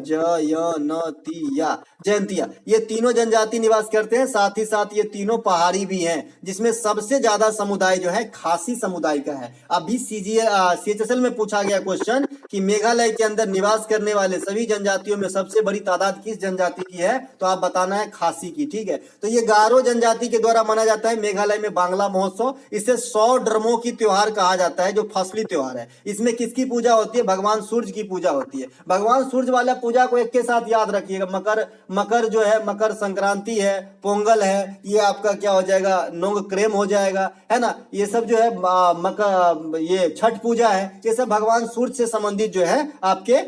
जयंतिया, ये तीनों जनजाति निवास करते हैं। साथ ही साथ ये तीनों पहाड़ी भी हैं, जिसमें सबसे ज्यादा समुदाय जो है खासी समुदाय का है। अभी CHSL में पूछा गया क्वेश्चन कि मेघालय के अंदर निवास करने वाले सभी जनजातियों में सबसे बड़ी तादाद किस जनजाति की है, तो आप बताना है खासी की, ठीक है। तो ये गारो जनजाति के द्वारा माना जाता है मेघालय में बांग्ला महोत्सव। इसे 100 ड्रमों की त्योहार कहा जाता है, जो फसली त्योहार है। इसमें किसकी पूजा होती है, भगवान सूर्य की पूजा होती है। भगवान सूर्य वाला पूजा को एक के साथ याद रखिएगा। मकर जो है, मकर संक्रांति है, पोंगल है, ये आपका क्या हो जाएगा, नोंगक्रेम हो जाएगा, है ना। ये सब जो है ये छठ पूजा है, ये सब भगवान सूर्य से संबंधित जो है आपके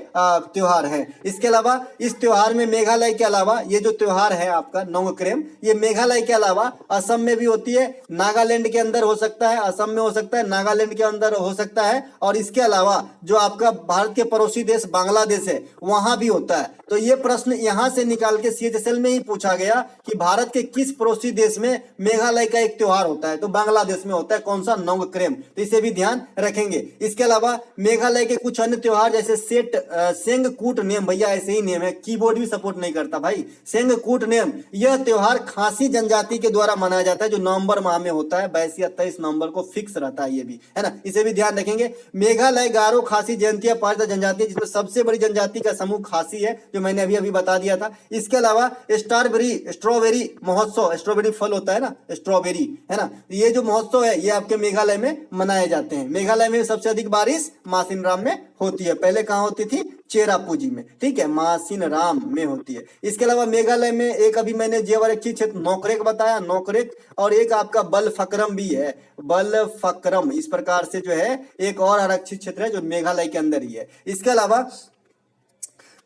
त्योहार है। इसके अलावा इस त्योहार में मेघालय के अलावा ये जो त्योहार है आपका नोंगक्रेम, ये मेघालय के अलावा असम में भी होती है, नागालैंड के अंदर हो सकता है, असम में हो सकता है, नागालैंड के अंदर हो सकता है, और इसके अलावा जो आपका भारत के पड़ोसी देश बांग्लादेश है वहां भी होता है। तो ये प्रश्न यहां से निकाल के CHSL में ही पूछा गया कि भारत के किस पड़ोसी देश में मेघालय का एक त्योहार होता है, तो बांग्लादेश में होता है। कौन सा, नोंगक्रेम। तो इसे भी ध्यान रखेंगे। इसके अलावा मेघालय के कुछ अन्य त्योहार जैसे सेंगकूट नेम, भैया ऐसे ही नेम है, कीबोर्ड भी सपोर्ट नहीं करता भाई, सेंगकूट नेम। यह त्योहार खासी जनजाति के द्वारा मनाया जाता है, जो नवंबर माह में होता है, 22 या 23 नवंबर को फिक्स रहता है, ये भी है ना, इसे भी ध्यान रखेंगे। मेघालय गारो, खासी, जयंतिया 5 जनजाति है, जिसमें सबसे बड़ी जनजाति का समूह खासी है, जो मैंने अभी बता दिया था। इसके अलावा स्ट्रॉबेरी महोत्सव, स्ट्रॉबेरी फल होता है ना, स्ट्रॉबेरी, है ना, ये जो महोत्सव है ये आपके मेघालय में मनाए जाते हैं। मेघालय में सबसे अधिक बारिश मासिनराम में होती है, पहले कहां होती थी, चेरापूंजी में, ठीक है, मासिनराम में होती है। इसके अलावा मेघालय में एक अभी मैंने जैव आरक्षित क्षेत्र नोकरेक बताया, नोकरेक, और एक आपका बलफक्रम भी है, बलफक्रम। इस प्रकार से जो है एक और आरक्षित क्षेत्र है जो मेघालय के अंदर ही है। इसके अलावा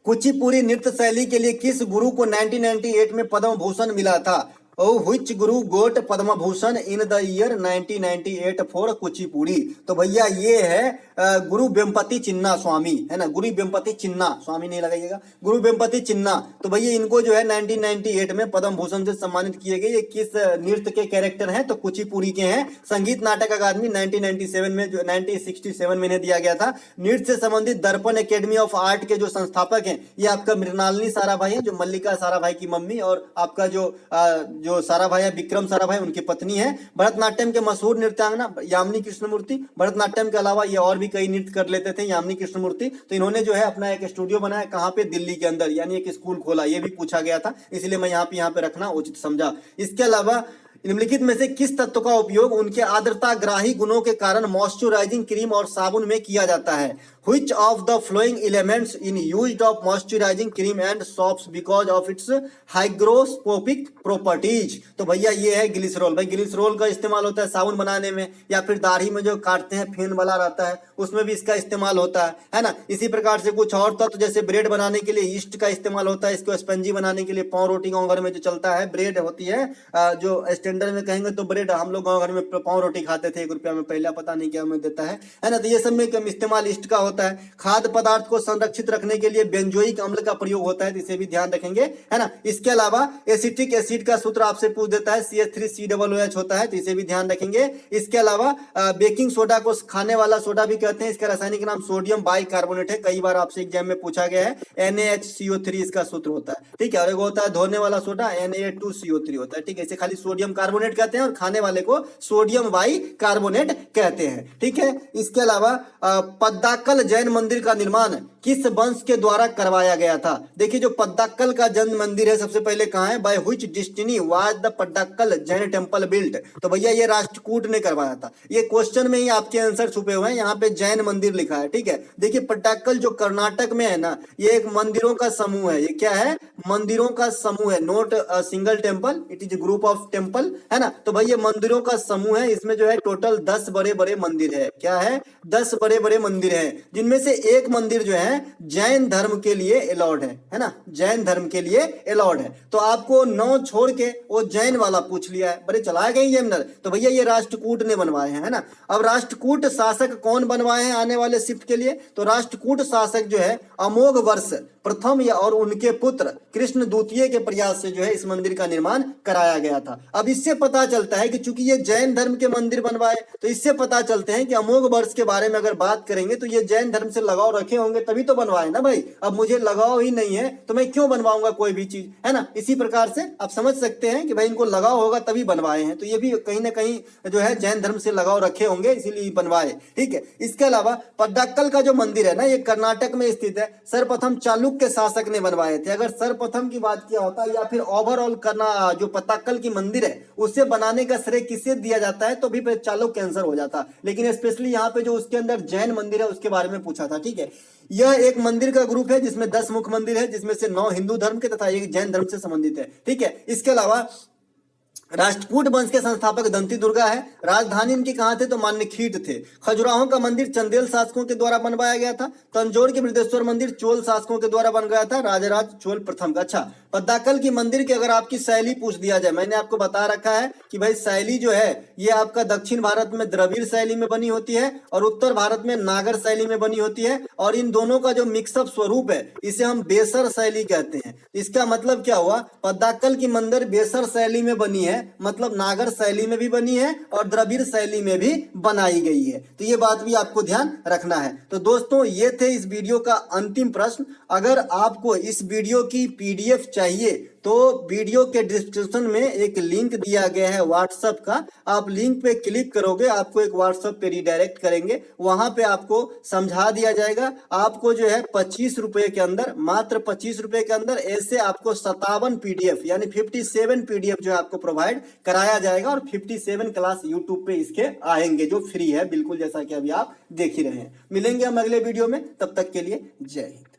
कुचिपुड़ी नृत्य शैली के लिए किस गुरु को 1998 में पद्म भूषण मिला था। Which guru got Padma Bhushan in the year 1998 for Kuchipudi. तो भैया ये है गुरु वेम्पति चिन्ना स्वामी, है ना, गुरु वेम्पति चिन्ना, स्वामी नहीं लगाइएगा, गुरु वेम्पति चिन्ना। तो भैया इनको जो है 1998 में पद्म भूषण से सम्मानित किए गए। ये किस नृत्य के कैरेक्टर हैं, तो कुचिपुड़ी के हैं। संगीत नाटक अकादमी 1997 में जो 1967 में इन्हें दिया गया था। नृत्य से संबंधित दर्पण एकेडमी ऑफ आर्ट के जो संस्थापक हैं ये आपका मृणालिनी साराभाई है, जो मल्लिका साराभाई की मम्मी, और आपका जो साराभाई है विक्रम साराभाई उनकी पत्नी है। भरतनाट्यम के मशहूर नृत्यांगना यामिनी कृष्णमूर्ति। भरतनाट्यम के अलावा ये और भी कई नृत्य कर लेते थे यामिनी कृष्णमूर्ति। तो इन्होंने जो है अपना एक स्टूडियो बनाया, कहाँ पे, दिल्ली के अंदर, यानी एक स्कूल खोला। ये भी पूछा गया था, इसलिए मैं यहाँ पे रखना उचित समझा। इसके अलावा निम्नलिखित में से किस तत्व का उपयोग उनके आर्द्रताग्राही गुणों के कारण मॉइस्चराइजिंग क्रीम और साबुन में किया जाता है? Which of the following elements in used of moisturizing cream and soaps because of its hygroscopic properties? तो भैया ये है ग्लिसरॉल। भाई ग्लिसरॉल का इस्तेमाल होता है साबुन बनाने में, या फिर दाढ़ी में जो काटते हैं फेन वाला रहता है उसमें भी इसका इस्तेमाल होता है ना। इसी प्रकार से कुछ और तत्व जैसे ब्रेड बनाने के लिए ईस्ट का इस्तेमाल होता है, इसको स्पंजी बनाने के लिए। पाव रोटी गाँव घर में जो चलता है, ब्रेड होती है, जो स्टैंडर्ड में कहेंगे तो ब्रेड, हम लोग गाँव घर में पाव रोटी खाते थे 1 रुपया में, पहला पता नहीं क्या में देता है ना। तो ये सब में इस्तेमाल ईस्ट का होता है। खाद्य पदार्थ को संरक्षित रखने के लिए बेंजोइक अम्ल का प्रयोग होता है, तो इसे भी ध्यान रखेंगे, है ना। इसके अलावा एसिटिक एसिड का सूत्र आपसे पूछ देता है, CH3COOH होता है, तो इसे भी ध्यान रखेंगे। इसके अलावा बेकिंग सोडा को खाने वाला सोडा भी कहते हैं, इसका रासायनिक नाम सोडियम बाइकार्बोनेट है, कई बार आपसे एग्जाम में पूछा गया है। NaHCO3 इसका सूत्र होता है, ठीक है। और एक होता है धोने वाला सोडा, Na2CO3 होता है, ठीक है। इसे खाली सोडियम कार्बोनेट कहते हैं और खाने वाले को सोडियम बाइकार्बोनेट कहते हैं, ठीक है। इसके अलावा पद्दाकल जैन मंदिर का निर्माण किस वंश के द्वारा करवाया गया था? देखिए जो पद्दाकल का जैन मंदिर है सबसे पहले कहाँ है, by which dynasty was the Pattadakal Jain temple built? तो भैया ये राष्ट्रकूट ने करवाया था। ये क्वेश्चन में ही आपके आंसर छुपे हुए हैं, यहाँ पे जैन मंदिर लिखा है, ठीक है। देखिए पट्टाकल जो कर्नाटक में है ना, ये एक मंदिरों का समूह है। ये क्या है? मंदिरों का समूह है, not single temple, it is group of temple, है ना। तो भाई ये मंदिरों का समूह है, इसमें जो है टोटल 10 बड़े बड़े मंदिर है। क्या है? 10 बड़े बड़े मंदिर है, जिनमें से एक मंदिर जो है जैन धर्म के लिए अलाउड है ना, जैन धर्म के लिए अलाउड है। तो आपको 9 छोड़ के वो जैन वाला पूछ लिया है, बड़े चलाए गए एग्जामिनर। तो भैया ये राष्ट्रकूट ने बनवाए हैं, है ना। अब राष्ट्रकूट शासक कौन बनवाए हैं आने वाले शिफ्ट के लिए? तो राष्ट्रकूट शासक जो है अमोघ वर्ष प्रथम या और उनके पुत्र कृष्ण द्वितीय के प्रयास से जो है इस मंदिर का निर्माण कराया गया था। अब इससे पता चलता है कि चूंकि ये जैन धर्म के मंदिर बनवाए, तो इससे पता चलते हैं कि अमोघ वर्ष के बारे में अगर बात करेंगे तो ये जैन धर्म से लगाव रखे होंगे तभी तो बनवाए ना भाई। अब मुझे लगाव ही नहीं है तो मैं क्यों बनवाऊंगा कोई भी चीज, है ना। इसी प्रकार से आप समझ सकते हैं कि भाई इनको लगाव होगा तभी बनवाए हैं। तो ये भी कहीं ना कहीं जो है जैन धर्म से लगाव रखे होंगे इसीलिए बनवाए, ठीक है। इसके अलावा पद्दाकल का जो मंदिर है ना, ये कर्नाटक में स्थित है। सर्वप्रथम चालुक्य शासक ने बनवाए थे। अगर सर्वप्रथम की बात किया होता या फिर ओवरऑल करना जो पद्दाकल की मंदिर है उसे बनाने का श्रेय किसे दिया जाता है तो भी चालुक्य आंसर हो जाता, लेकिन स्पेशली यहाँ पे जो उसके अंदर जैन मंदिर है उसके बारे में पूछा था, ठीक है। यह एक मंदिर का ग्रुप है जिसमें 10 मुख्य मंदिर है, जिसमें से 9 हिंदू धर्म के तथा एक जैन धर्म से संबंधित है, ठीक है। इसके अलावा राष्ट्रकूट वंश के संस्थापक दंती दुर्गा है। राजधानी इनकी कहां थे? तो मान्यखीट थे। खजुराहो का मंदिर चंदेल शासकों के द्वारा बनवाया गया था। तंजौर के बृहदेश्वर मंदिर चोल शासकों के द्वारा बन गया था, राजराज चोल प्रथम का। अच्छा, पद्दाकल की मंदिर की अगर आपकी शैली पूछ दिया जाए, मैंने आपको बता रखा है कि भाई शैली जो है ये आपका दक्षिण भारत में द्रविड़ शैली में बनी होती है और उत्तर भारत में नागर शैली में बनी होती है, और इन दोनों का जो मिक्सअप स्वरूप है इसे हम बेसर शैली कहते हैं। इसका मतलब क्या हुआ? पद्दाकल की मंदिर बेसर शैली में बनी है, मतलब नागर शैली में भी बनी है और द्रविड़ शैली में भी बनाई गई है। तो ये बात भी आपको ध्यान रखना है। तो दोस्तों ये थे इस वीडियो का अंतिम प्रश्न। अगर आपको इस वीडियो की PDF चाहिए तो वीडियो के डिस्क्रिप्शन में एक लिंक दिया गया है व्हाट्सएप का, आप लिंक पे क्लिक करोगे आपको एक व्हाट्सएप पे रिडायरेक्ट करेंगे, वहां पे आपको समझा दिया जाएगा। आपको जो है 25 रुपए के अंदर, मात्र 25 रुपए के अंदर ऐसे आपको 57 PDF यानी 57 PDF जो है आपको प्रोवाइड कराया जाएगा, और 57 क्लास यूट्यूब पे इसके आएंगे जो फ्री है बिल्कुल, जैसा कि अभी आप देख ही रहे हैं। मिलेंगे हम अगले वीडियो में, तब तक के लिए जय हिंद।